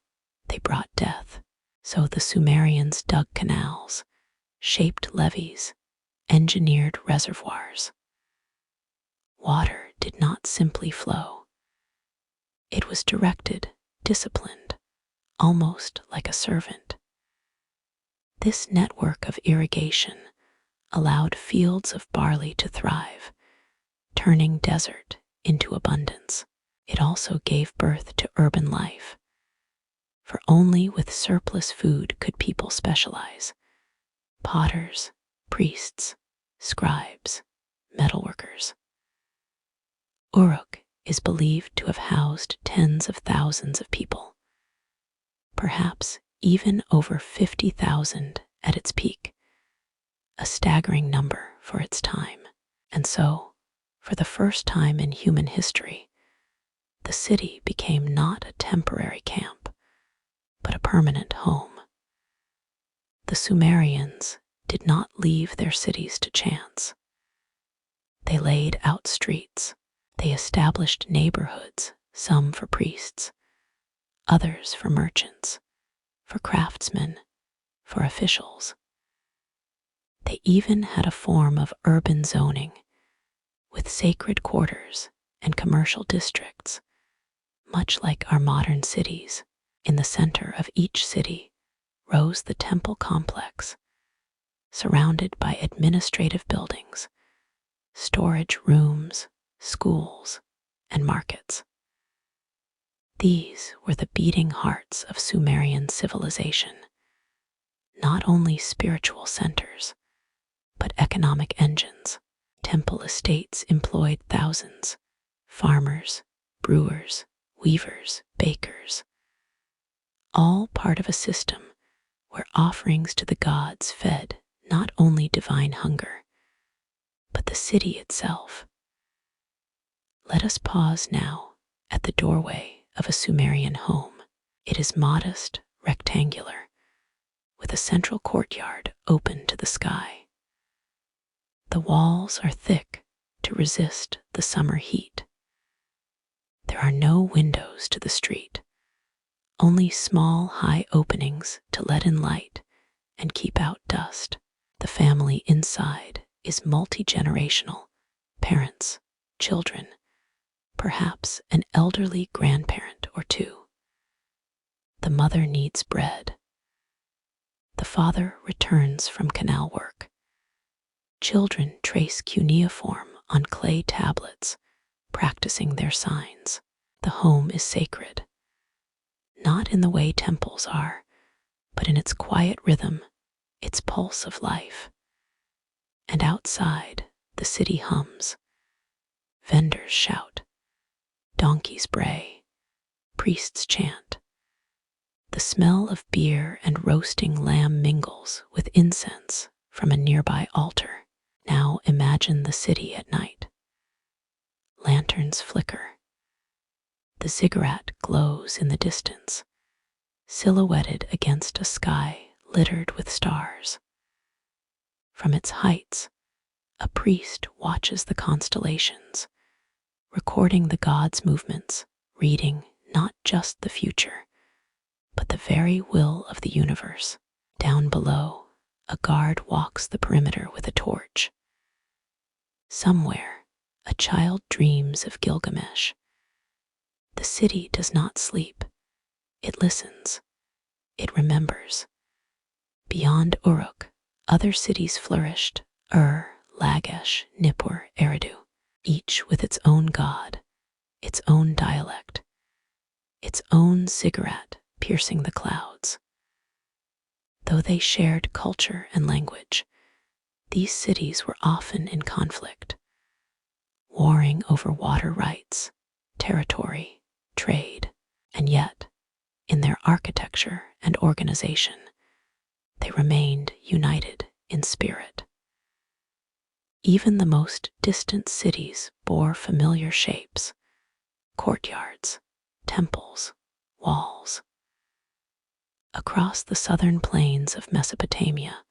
they brought death. So the Sumerians dug canals, shaped levees, engineered reservoirs. Water did not simply flow. It was directed, disciplined, almost like a servant. This network of irrigation allowed fields of barley to thrive, turning desert into abundance. It also gave birth to urban life, for only with surplus food could people specialize: potters, priests, scribes, metalworkers. Uruk is believed to have housed tens of thousands of people, perhaps even over 50,000 at its peak, a staggering number for its time. And so, for the first time in human history, the city became not a temporary camp, but a permanent home. The Sumerians did not leave their cities to chance. They laid out streets. They established neighborhoods, some for priests, others for merchants, for craftsmen, for officials. They even had a form of urban zoning, with sacred quarters and commercial districts, much like our modern cities. In the center of each city rose the temple complex, surrounded by administrative buildings, storage rooms, schools, and markets. These were the beating hearts of Sumerian civilization, not only spiritual centers, but economic engines. Temple estates employed thousands: farmers, brewers, weavers, bakers, all part of a system where offerings to the gods fed not only divine hunger, but the city itself. Let us pause now at the doorway of a Sumerian home. It is modest, rectangular, with a central courtyard open to the sky. The walls are thick to resist the summer heat. There are no windows to the street, only small, high openings to let in light and keep out dust. The family inside is multi-generational: parents, children, perhaps an elderly grandparent or two. The mother needs bread. The father returns from canal work. Children trace cuneiform on clay tablets, practicing their signs. The home is sacred, not in the way temples are, but in its quiet rhythm, its pulse of life. And outside, the city hums. Vendors shout, donkeys bray, priests chant. The smell of beer and roasting lamb mingles with incense from a nearby altar. Now imagine the city at night. Lanterns flicker. The ziggurat glows in the distance, silhouetted against a sky littered with stars. From its heights, a priest watches the constellations, recording the gods' movements, reading not just the future, but the very will of the universe. Down below, a guard walks the perimeter with a torch. Somewhere, a child dreams of Gilgamesh. The city does not sleep. It listens. It remembers. Beyond Uruk, other cities flourished: Lagesh, Nippur, Eridu, each with its own god, its own dialect, its own ziggurat piercing the clouds. Though they shared culture and language, these cities were often in conflict, warring over water rights, territory, trade, and yet, in their architecture and organization, they remained united in spirit. Even the most distant cities bore familiar shapes: courtyards, temples, walls. Across the southern plains of Mesopotamia,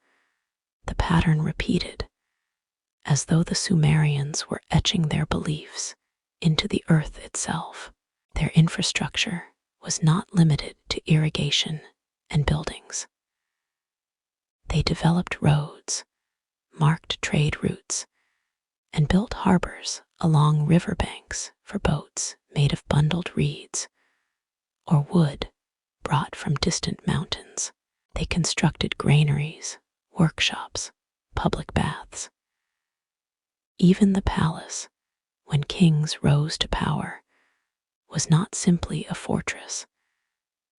the pattern repeated, as though the Sumerians were etching their beliefs into the earth itself. Their infrastructure was not limited to irrigation and buildings. They developed roads, marked trade routes, and built harbors along riverbanks for boats made of bundled reeds or wood brought from distant mountains. They constructed granaries, workshops, public baths. Even the palace, when kings rose to power, was not simply a fortress,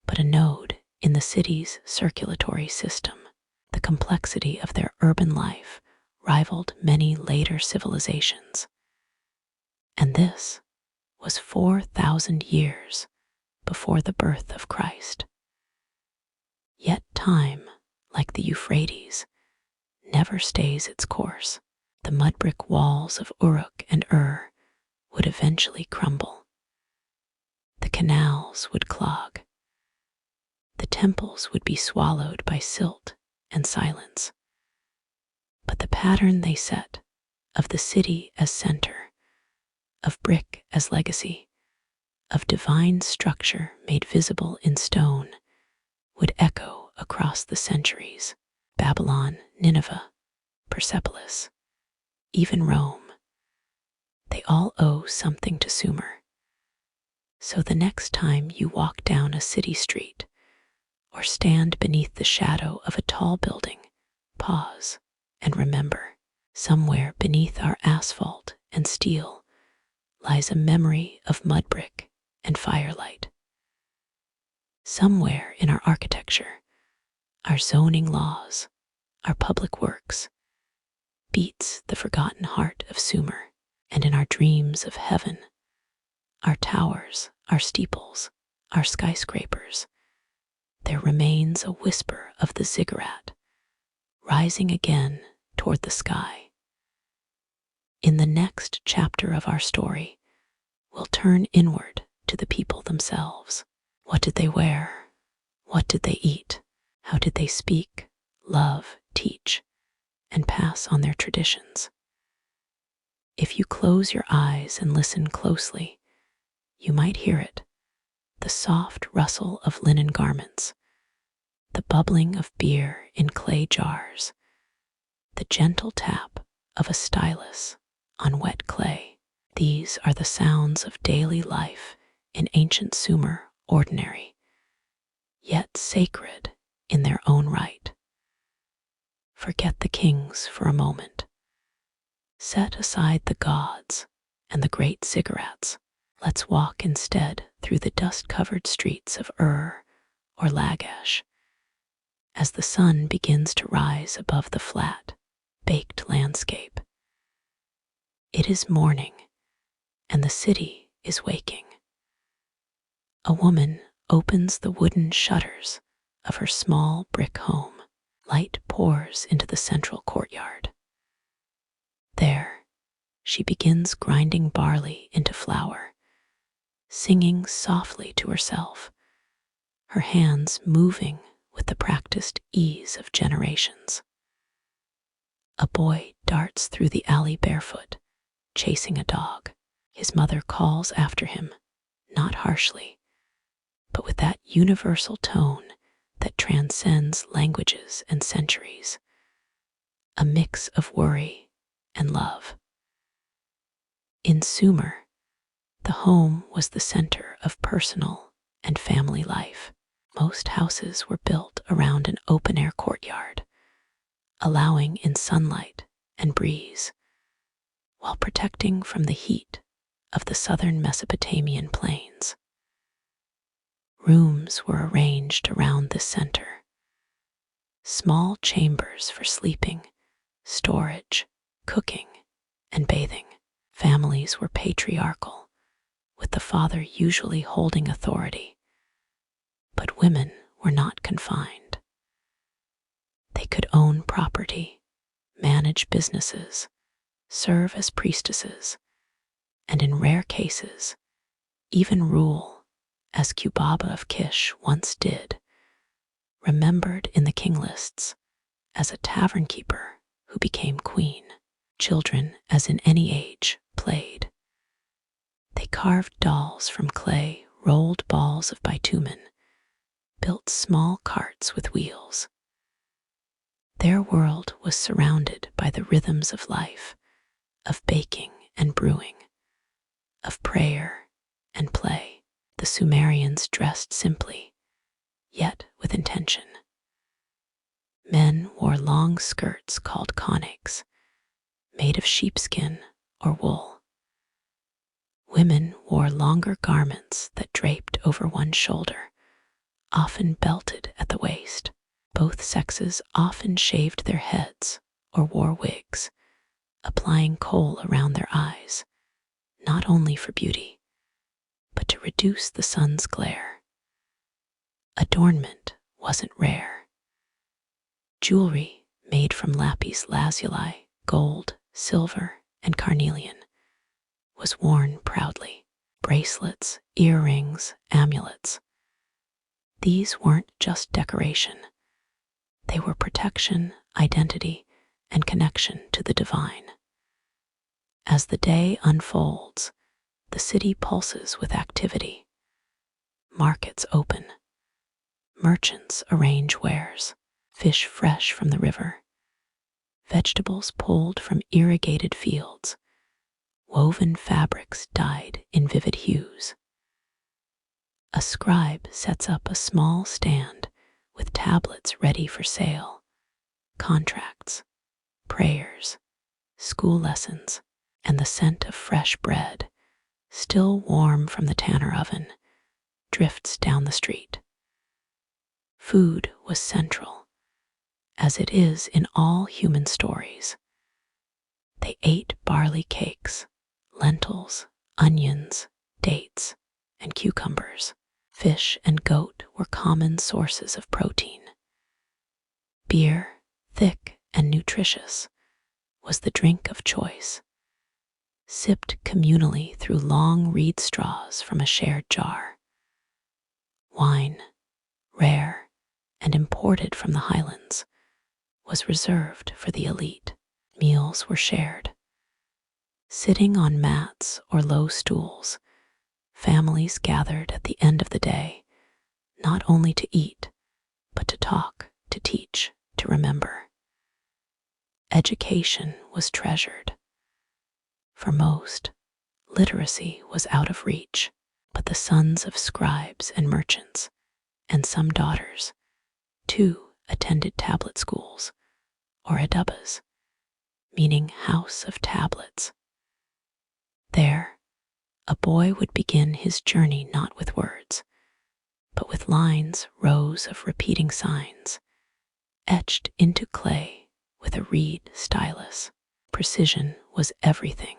but a node in the city's circulatory system. The complexity of their urban life rivaled many later civilizations. And this was 4,000 years before the birth of Christ. Yet time, like the Euphrates, never stays its course. The mud brick walls of Uruk and Ur would eventually crumble. The canals would clog. The temples would be swallowed by silt and silence. But the pattern they set, of the city as center, of brick as legacy, of divine structure made visible in stone, would echo across the centuries. Babylon, Nineveh, Persepolis, even Rome, they all owe something to Sumer. So the next time you walk down a city street or stand beneath the shadow of a tall building, pause and remember, somewhere beneath our asphalt and steel lies a memory of mud brick and firelight. Somewhere in our architecture, our zoning laws, our public works, beats the forgotten heart of Sumer. And in our dreams of heaven, our towers, our steeples, our skyscrapers, there remains a whisper of the ziggurat, rising again toward the sky. In the next chapter of our story, we'll turn inward to the people themselves. What did they wear? What did they eat? How did they speak, love, teach, and pass on their traditions? If you close your eyes and listen closely, you might hear it, the soft rustle of linen garments, the bubbling of beer in clay jars, the gentle tap of a stylus on wet clay. These are the sounds of daily life in ancient Sumer, ordinary, yet sacred in their own right. Forget the kings for a moment. Set aside the gods and the great ziggurats. Let's walk instead through the dust-covered streets of Ur or Lagash as the sun begins to rise above the flat, baked landscape. It is morning, and the city is waking. A woman opens the wooden shutters of her small brick home. Light pours into the central courtyard. There, she begins grinding barley into flour, singing softly to herself, her hands moving with the practiced ease of generations. A boy darts through the alley barefoot, chasing a dog. His mother calls after him, not harshly, but with that universal tone that transcends languages and centuries, a mix of worry and love. In Sumer, the home was the center of personal and family life. Most houses were built around an open-air courtyard, allowing in sunlight and breeze, while protecting from the heat of the southern Mesopotamian plains. Rooms were arranged around this center, small chambers for sleeping, storage, cooking, and bathing. Families were patriarchal, with the father usually holding authority, but women were not confined. They could own property, manage businesses, serve as priestesses, and in rare cases, even rule, as Kubaba of Kish once did, remembered in the king lists as a tavern keeper who became queen. Children, as in any age, played. They carved dolls from clay, rolled balls of bitumen, built small carts with wheels. Their world was surrounded by the rhythms of life, of baking and brewing, of prayer and play. The Sumerians dressed simply, yet with intention. Men wore long skirts called konniks, made of sheepskin or wool. Women wore longer garments that draped over one shoulder, often belted at the waist. Both sexes often shaved their heads or wore wigs, applying kohl around their eyes, not only for beauty, but to reduce the sun's glare. Adornment wasn't rare. Jewelry made from lapis lazuli, gold, silver, and carnelian was worn proudly. Bracelets, earrings, amulets. These weren't just decoration. They were protection, identity, and connection to the divine. As the day unfolds, the city pulses with activity. Markets open. Merchants arrange wares, fish fresh from the river, vegetables pulled from irrigated fields, woven fabrics dyed in vivid hues. A scribe sets up a small stand with tablets ready for sale, contracts, prayers, school lessons, and the scent of fresh bread, still warm from the tanner oven, drifts down the street. Food was central, as it is in all human stories. They ate barley cakes, lentils, onions, dates, and cucumbers. Fish and goat were common sources of protein. Beer, thick and nutritious, was the drink of choice, sipped communally through long reed straws from a shared jar. Wine, rare and imported from the highlands, was reserved for the elite. Meals were shared. Sitting on mats or low stools, families gathered at the end of the day, not only to eat, but to talk, to teach, to remember. Education was treasured. For most, literacy was out of reach, but the sons of scribes and merchants, and some daughters, too, attended tablet schools, or adubas, meaning house of tablets. There, a boy would begin his journey not with words, but with lines, rows of repeating signs, etched into clay with a reed stylus. Precision was everything.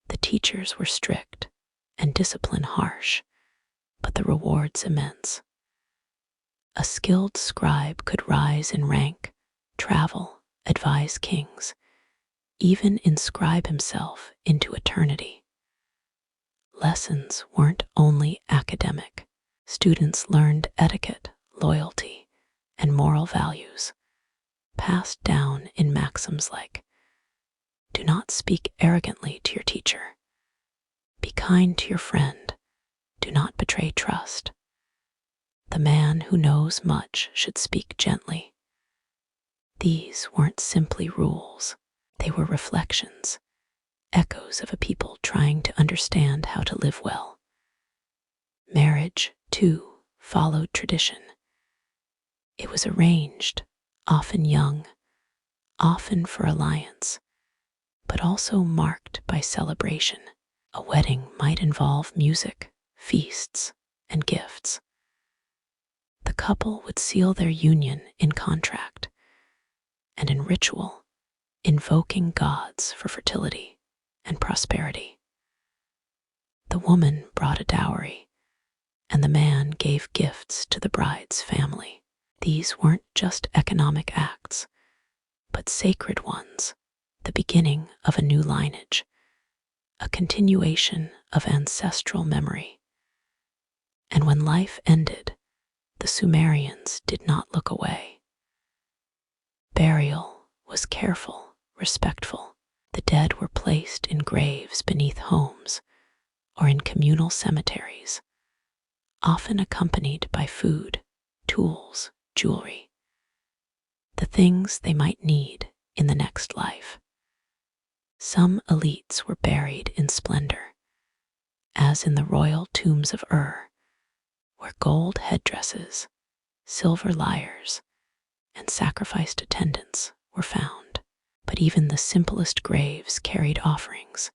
The teachers were strict and discipline harsh, but the rewards immense. A skilled scribe could rise in rank, travel, advise kings, even inscribe himself into eternity. Lessons weren't only academic. Students learned etiquette, loyalty, and moral values, passed down in maxims like, do not speak arrogantly to your teacher, be kind to your friend, do not betray trust. The man who knows much should speak gently. These weren't simply rules, they were reflections, echoes of a people trying to understand how to live well. Marriage, too, followed tradition. It was arranged, often young, often for alliance, but also marked by celebration. A wedding might involve music, feasts, and gifts. The couple would seal their union in contract and in ritual, invoking gods for fertility and prosperity. The woman brought a dowry, and the man gave gifts to the bride's family. These weren't just economic acts, but sacred ones, the beginning of a new lineage, a continuation of ancestral memory. And when life ended, the Sumerians did not look away. Burial was careful, respectful. The dead were placed in graves beneath homes or in communal cemeteries, often accompanied by food, tools, jewelry, the things they might need in the next life. Some elites were buried in splendor, as in the royal tombs of Ur, where gold headdresses, silver lyres, and sacrificed attendants were found. But even the simplest graves carried offerings,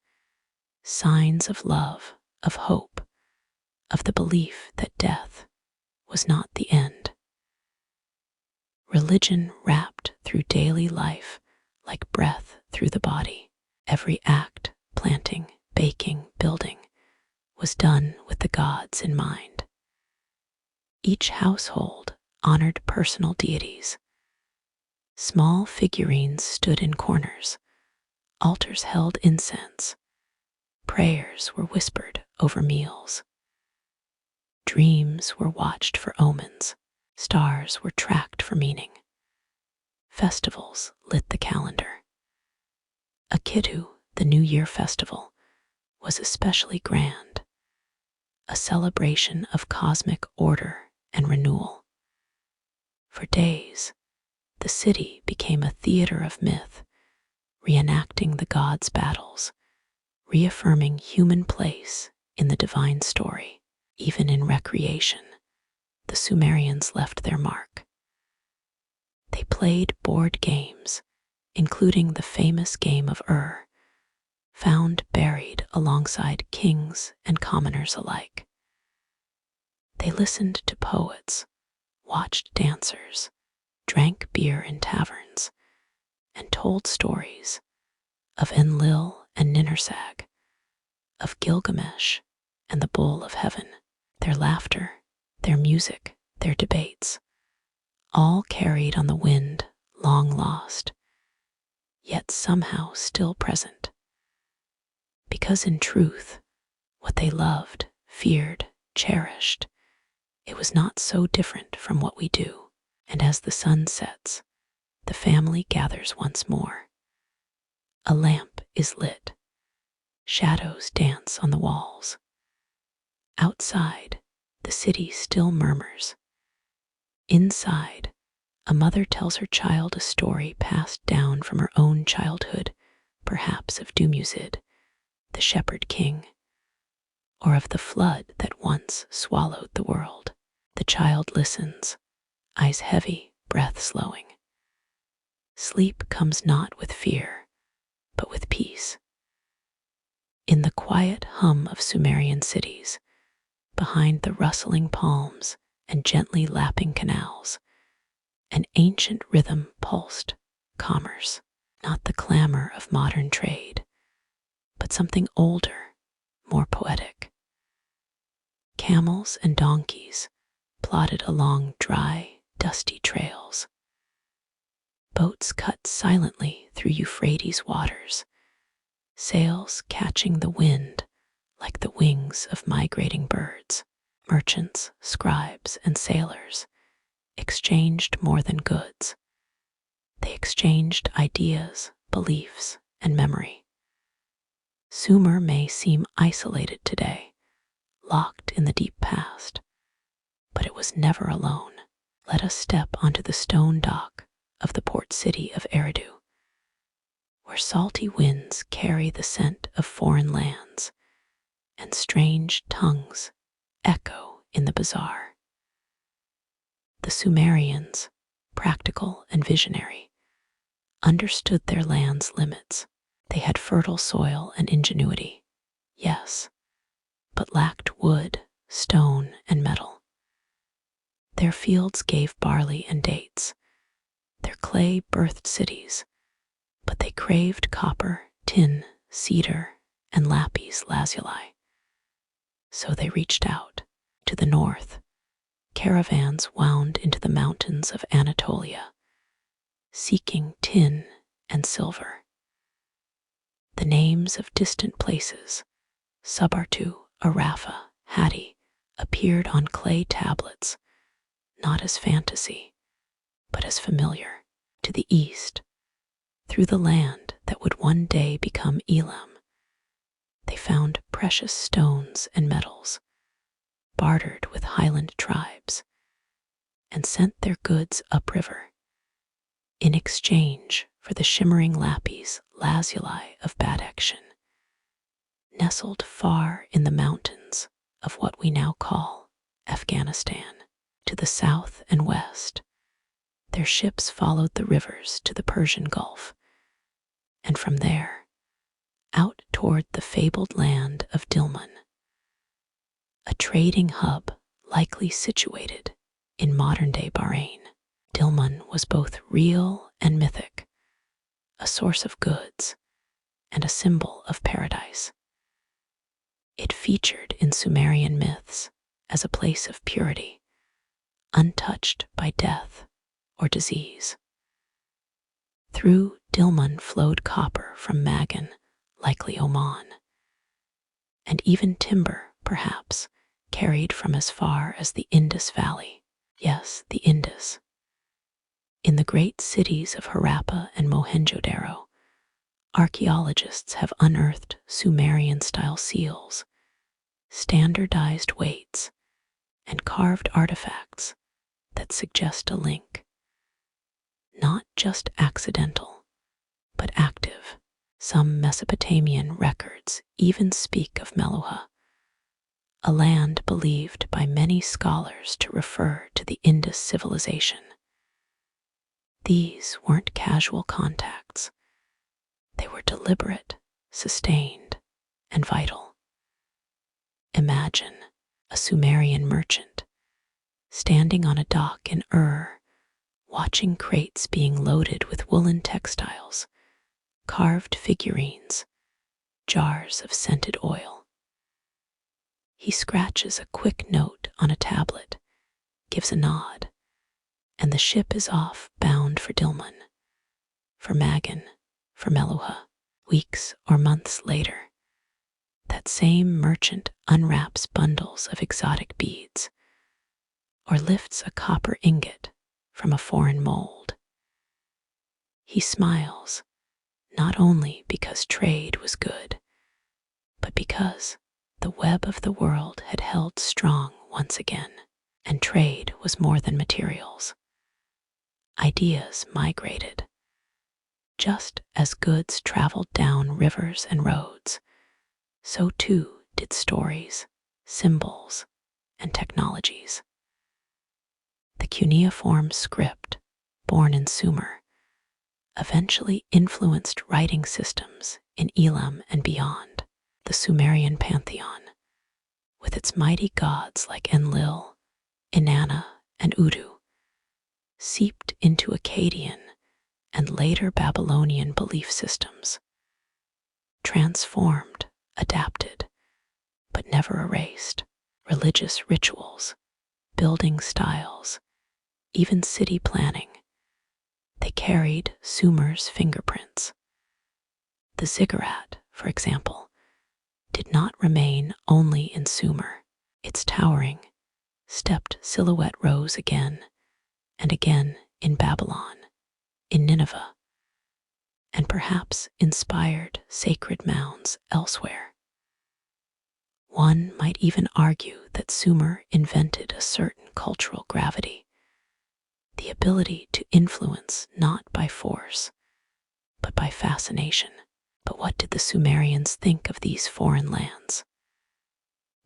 signs of love, of hope, of the belief that death was not the end. Religion wrapped through daily life like breath through the body. Every act, planting, baking, building, was done with the gods in mind. Each household honored personal deities. Small figurines stood in corners, altars held incense, prayers were whispered over meals. Dreams were watched for omens, stars were tracked for meaning. Festivals lit the calendar. Akitu, the New Year festival, was especially grand, a celebration of cosmic order and renewal. For days, the city became a theater of myth, reenacting the gods' battles, reaffirming human place in the divine story. Even in recreation, the Sumerians left their mark. They played board games, including the famous game of found buried alongside kings and commoners alike. They listened to poets, watched dancers, drank beer in taverns, and told stories of Enlil and Ninhursag, of Gilgamesh and the Bull of Heaven. Their laughter, their music, their debates, all carried on the wind, long lost, yet somehow still present. Because in truth, what they loved, feared, cherished, it was not so different from what we do. And as the sun sets, the family gathers once more. A lamp is lit. Shadows dance on the walls. Outside, the city still murmurs. Inside, a mother tells her child a story passed down from her own childhood, perhaps of Dumuzid, the shepherd king, or of the flood that once swallowed the world. The child listens, eyes heavy, breath slowing. Sleep comes not with fear, but with peace. In the quiet hum of Sumerian cities, behind the rustling palms and gently lapping canals, an ancient rhythm pulsed commerce, not the clamor of modern trade, but something older, more poetic. Camels and donkeys plodded along dry, dusty trails. Boats cut silently through Euphrates waters, sails catching the wind like the wings of migrating birds. Merchants, scribes, and sailors exchanged more than goods. They exchanged ideas, beliefs, and memory. Sumer may seem isolated today, locked in the deep past, but it was never alone. Let us step onto the stone dock of the port city of Eridu, where salty winds carry the scent of foreign lands, and strange tongues echo in the bazaar. The Sumerians, practical and visionary, understood their land's limits. They had fertile soil and ingenuity, yes, but lacked wood, stone, and metal. Their fields gave barley and dates. Their clay birthed cities, but they craved copper, tin, cedar, and lapis lazuli. So they reached out. To the north, caravans wound into the mountains of Anatolia, seeking tin and silver. The names of distant places, Subartu, Arafa, Hatti, appeared on clay tablets, not as fantasy, but as familiar. To the east, through the land that would one day become Elam, they found precious stones and metals, bartered with highland tribes, and sent their goods upriver in exchange for the shimmering lapis lazuli of Badakhshan, nestled far in the mountains of what we now call Afghanistan. To the south and west, Their ships followed the rivers to the Persian Gulf, and from there, out toward the fabled land of Dilmun, a trading hub likely situated in modern-day Bahrain. Dilmun was both real and mythic, a source of goods and a symbol of paradise. It featured in Sumerian myths as a place of purity, untouched by death or disease. Through Dilmun flowed copper from Magan, likely Oman, and even timber, perhaps, carried from as far as the Indus Valley. Yes, the Indus. In the great cities of Harappa and Mohenjo-daro, archaeologists have unearthed Sumerian-style seals, standardized weights, and carved artifacts that suggest a link. Not just accidental, but active. Some Mesopotamian records even speak of Meluha, a land believed by many scholars to refer to the Indus civilization. These weren't casual contacts. They were deliberate, sustained, and vital. Imagine a Sumerian merchant standing on a dock in Ur, watching crates being loaded with woolen textiles, carved figurines, jars of scented oil. He scratches a quick note on a tablet, gives a nod, and the ship is off, bound for Dilmun, for Magan, for Meluha. Weeks or months later, that same merchant unwraps bundles of exotic beads or lifts a copper ingot from a foreign mold. He smiles, not only because trade was good, but because the web of the world had held strong once again, and trade was more than materials. Ideas migrated. Just as goods traveled down rivers and roads, so too did stories, symbols, and technologies. The cuneiform script, born in Sumer, eventually influenced writing systems in Elam and beyond. The Sumerian pantheon, with its mighty gods like Enlil, Inanna, and Udu, seeped into Akkadian and later Babylonian belief systems. Transformed, adapted, but never erased. Religious rituals, building styles, even city planning, they carried Sumer's fingerprints. The ziggurat, for example, did not remain only in Sumer. Its towering, stepped silhouette rose again and again in Babylon, in Nineveh, and perhaps inspired sacred mounds elsewhere. One might even argue that Sumer invented a certain cultural gravity, the ability to influence not by force, but by fascination. But what did the Sumerians think of these foreign lands?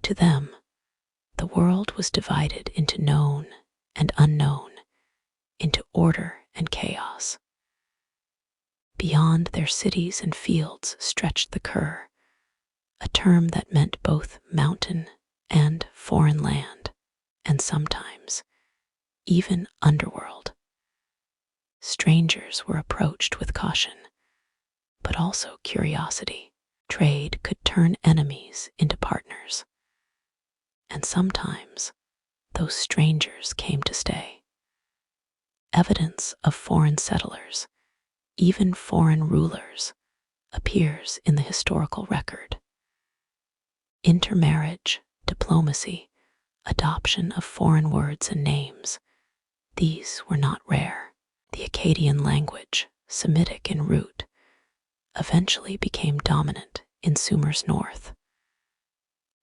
To them, the world was divided into known and unknown, into order and chaos. Beyond their cities and fields stretched the Kur, a term that meant both mountain and foreign land, and sometimes even underworld. Strangers were approached with caution, but also curiosity. Trade could turn enemies into partners, and sometimes those strangers came to stay. Evidence of foreign settlers, even foreign rulers, appears in the historical record. Intermarriage, diplomacy, adoption of foreign words and names, these were not rare. The Akkadian language, Semitic in root, eventually became dominant in Sumer's north.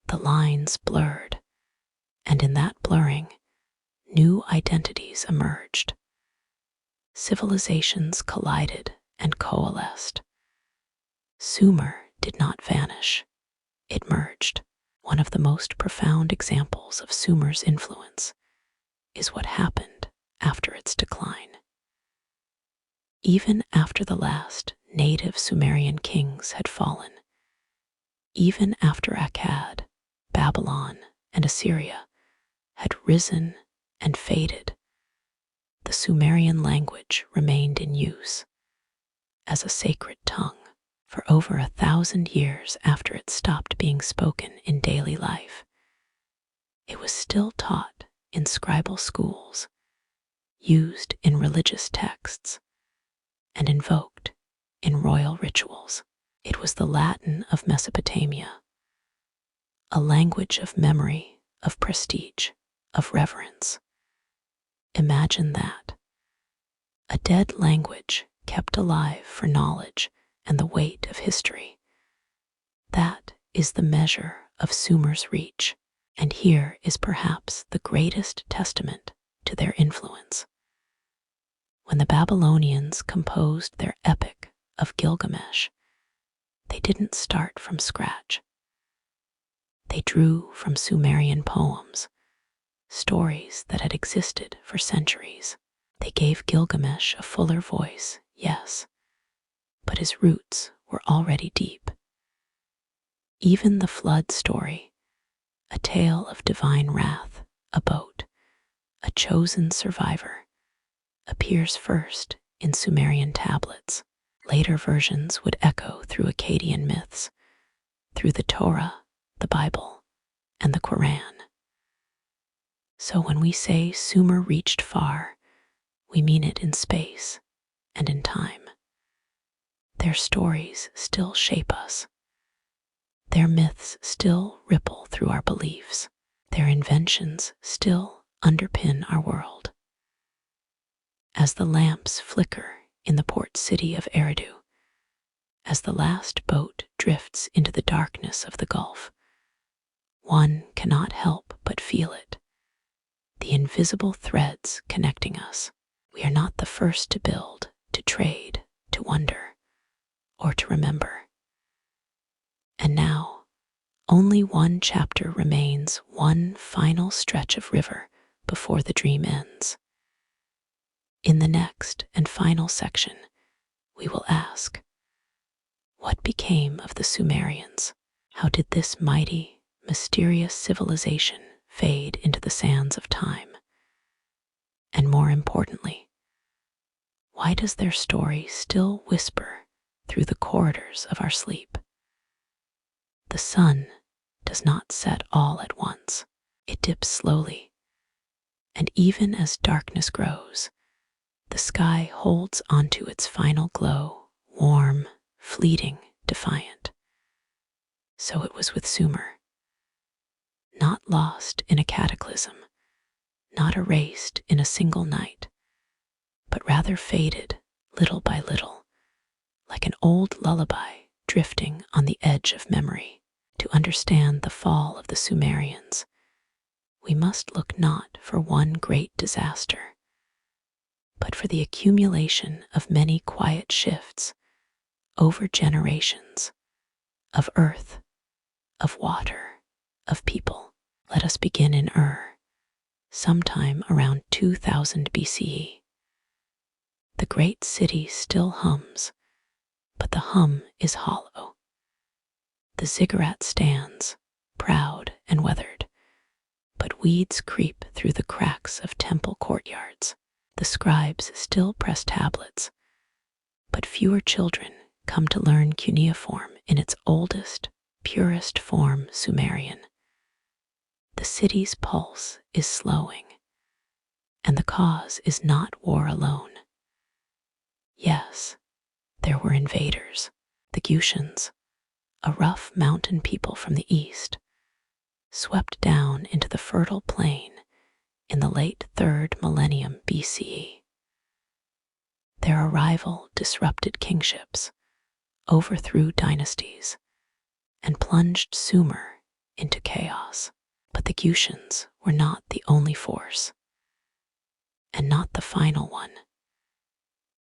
The lines blurred, and in that blurring, new identities emerged. Civilizations collided and coalesced. Sumer did not vanish, it merged. One of the most profound examples of Sumer's influence is what happened after its decline. Even after the last native Sumerian kings had fallen, even after Akkad, Babylon, and Assyria had risen and faded, the Sumerian language remained in use as a sacred tongue for over 1,000 years after it stopped being spoken in daily life. It was still taught in scribal schools, used in religious texts, and invoked in royal rituals. It was the Latin of Mesopotamia, a language of memory, of prestige, of reverence. Imagine that. A dead language kept alive for knowledge and the weight of history. That is the measure of Sumer's reach, and here is perhaps the greatest testament to their influence. When the Babylonians composed their epic of Gilgamesh, they didn't start from scratch. They drew from Sumerian poems, stories that had existed for centuries. They gave Gilgamesh a fuller voice, yes, but his roots were already deep. Even the flood story, a tale of divine wrath, a boat, a chosen survivor, appears first in Sumerian tablets. Later versions would echo through Akkadian myths, through the Torah, the Bible, and the Quran. So when we say Sumer reached far, we mean it in space and in time. Their stories still shape us. Their myths still ripple through our beliefs. Their inventions still underpin our world. As the lamps flicker in the port city of Eridu, as the last boat drifts into the darkness of the Gulf, one cannot help but feel it. The invisible threads connecting us. We are not the first to build, to trade, to wonder, or to remember. And now, only one chapter remains, one final stretch of river before the dream ends. In the next and final section, we will ask, what became of the Sumerians? How did this mighty, mysterious civilization fade into the sands of time? And more importantly, why does their story still whisper through the corridors of our sleep? The sun does not set all at once. It dips slowly, and even as darkness grows, the sky holds onto its final glow, warm, fleeting, defiant. So it was with Sumer. Not lost in a cataclysm, not erased in a single night, but rather faded little by little, like an old lullaby drifting on the edge of memory. To understand the fall of the Sumerians, we must look not for one great disaster, but for the accumulation of many quiet shifts over generations, of earth, of water, of people. Let us begin in sometime around 2000 BCE. The great city still hums, but the hum is hollow. The ziggurat stands, proud and weathered, but weeds creep through the cracks of temple courtyards. The scribes still press tablets, but fewer children come to learn cuneiform in its oldest, purest form, Sumerian. The city's pulse is slowing, and the cause is not war alone. Yes, there were invaders, the Gutians, a rough mountain people from the east, swept down into the fertile plain in the late 3rd millennium BCE. Their arrival disrupted kingships, overthrew dynasties, and plunged Sumer into chaos. But the Gutians were not the only force, and not the final one.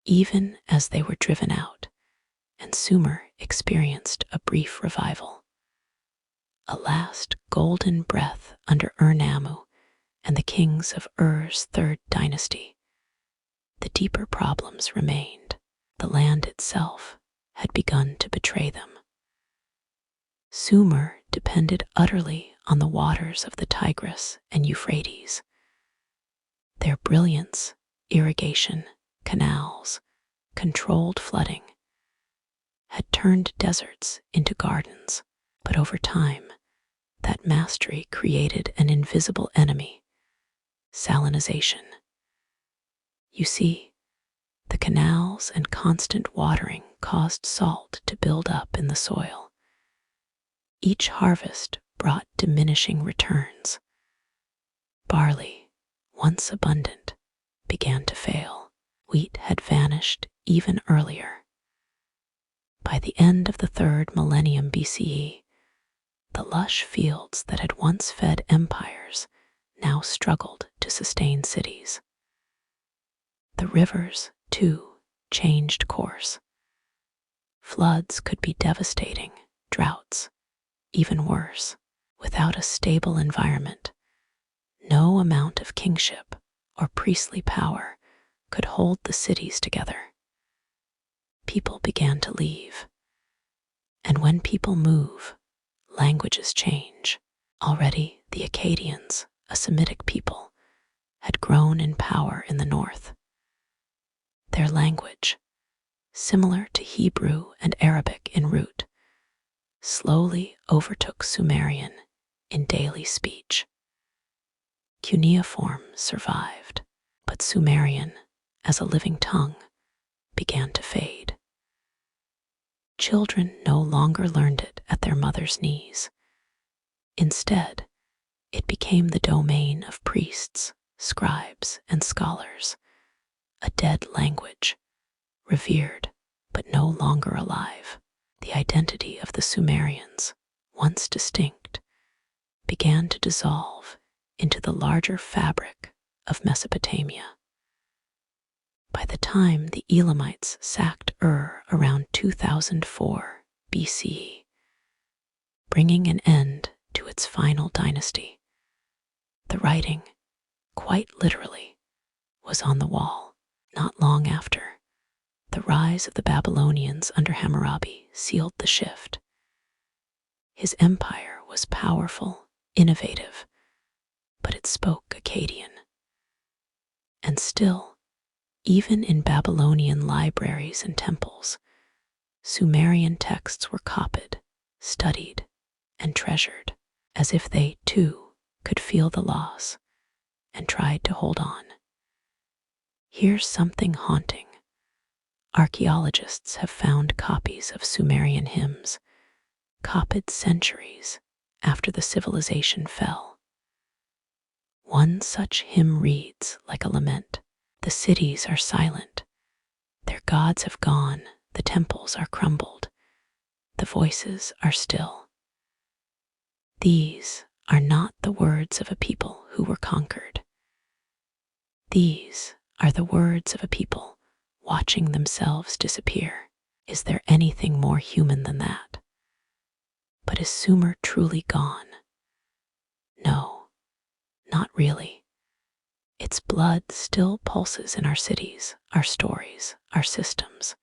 Even as they were driven out, and Sumer experienced a brief revival, a last golden breath under Ur-Nammu and the kings of Ur's 3rd dynasty, the deeper problems remained. The land itself had begun to betray them. Sumer depended utterly on the waters of the Tigris and Euphrates. Their brilliance, irrigation, canals, controlled flooding, had turned deserts into gardens, but over time, that mastery created an invisible enemy: salinization. You see, the canals and constant watering caused salt to build up in the soil. Each harvest brought diminishing returns. Barley, once abundant, began to fail. Wheat had vanished even earlier. By the end of the 3rd millennium BCE, the lush fields that had once fed empires now struggled to sustain cities. The rivers, too, changed course. Floods could be devastating, droughts, even worse. Without a stable environment, no amount of kingship or priestly power could hold the cities together. People began to leave. And when people move, languages change. Already, the Akkadians, a Semitic people, had grown in power in the north. Their language, similar to Hebrew and Arabic in root, slowly overtook Sumerian in daily speech. Cuneiform survived, but Sumerian, as a living tongue, began to fade. Children no longer learned it at their mother's knees. Instead, it became the domain of priests, scribes, and scholars, a dead language, revered but no longer alive. The identity of the Sumerians, once distinct, began to dissolve into the larger fabric of Mesopotamia. By the time the Elamites sacked Ur around 2004 BCE, bringing an end to its final dynasty, the writing, quite literally, was on the wall. Not long after, the rise of the Babylonians under Hammurabi sealed the shift. His empire was powerful, innovative, but it spoke Akkadian. And still, even in Babylonian libraries and temples, Sumerian texts were copied, studied, and treasured, as if they, too, could feel the loss and tried to hold on. Here's something haunting. Archaeologists have found copies of Sumerian hymns, copied centuries after the civilization fell. One such hymn reads like a lament: "The cities are silent, their gods have gone, the temples are crumbled, the voices are still." These are not the words of a people who were conquered. These are the words of a people watching themselves disappear. Is there anything more human than that? But is Sumer truly gone? No, not really. Its blood still pulses in our cities, our stories, our systems.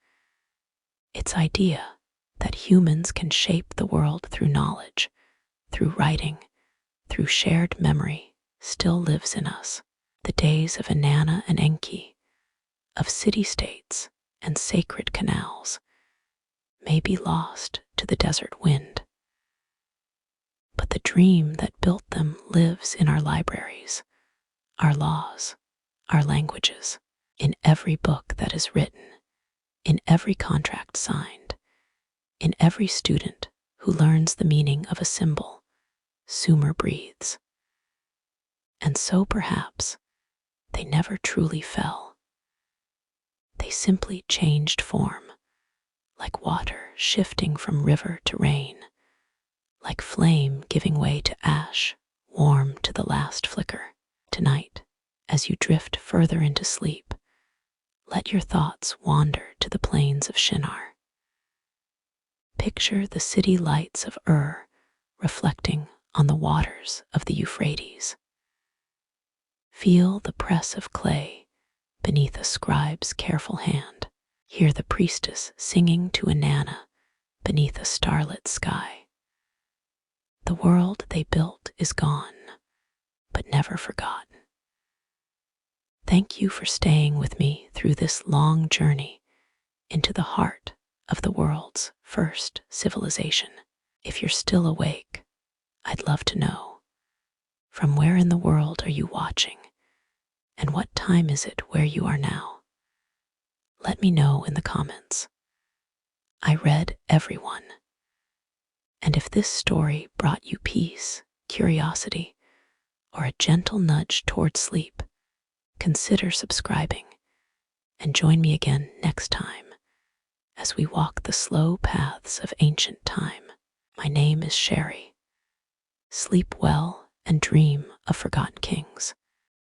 Its idea that humans can shape the world through knowledge, through writing, through shared memory, still lives in us. The days of Inanna and Enki, of city-states and sacred canals, may be lost to the desert wind. But the dream that built them lives in our libraries, our laws, our languages, in every book that is written, in every contract signed, in every student who learns the meaning of a symbol. Sumer breathes. And so perhaps they never truly fell. They simply changed form, like water shifting from river to rain, like flame giving way to ash, warm to the last flicker. Tonight, as you drift further into sleep, let your thoughts wander to the plains of Shinar. Picture the city lights of Ur reflecting on the waters of the Euphrates. Feel the press of clay beneath a scribe's careful hand. Hear the priestess singing to Inanna beneath a starlit sky. The world they built is gone, but never forgotten. Thank you for staying with me through this long journey into the heart of the world's first civilization. If you're still awake, I'd love to know, from where in the world are you watching, and what time is it where you are now? Let me know in the comments. I read everyone. And if this story brought you peace, curiosity, or a gentle nudge toward sleep, consider subscribing and join me again next time as we walk the slow paths of ancient time. My name is Sherry. Sleep well and dream of forgotten kings.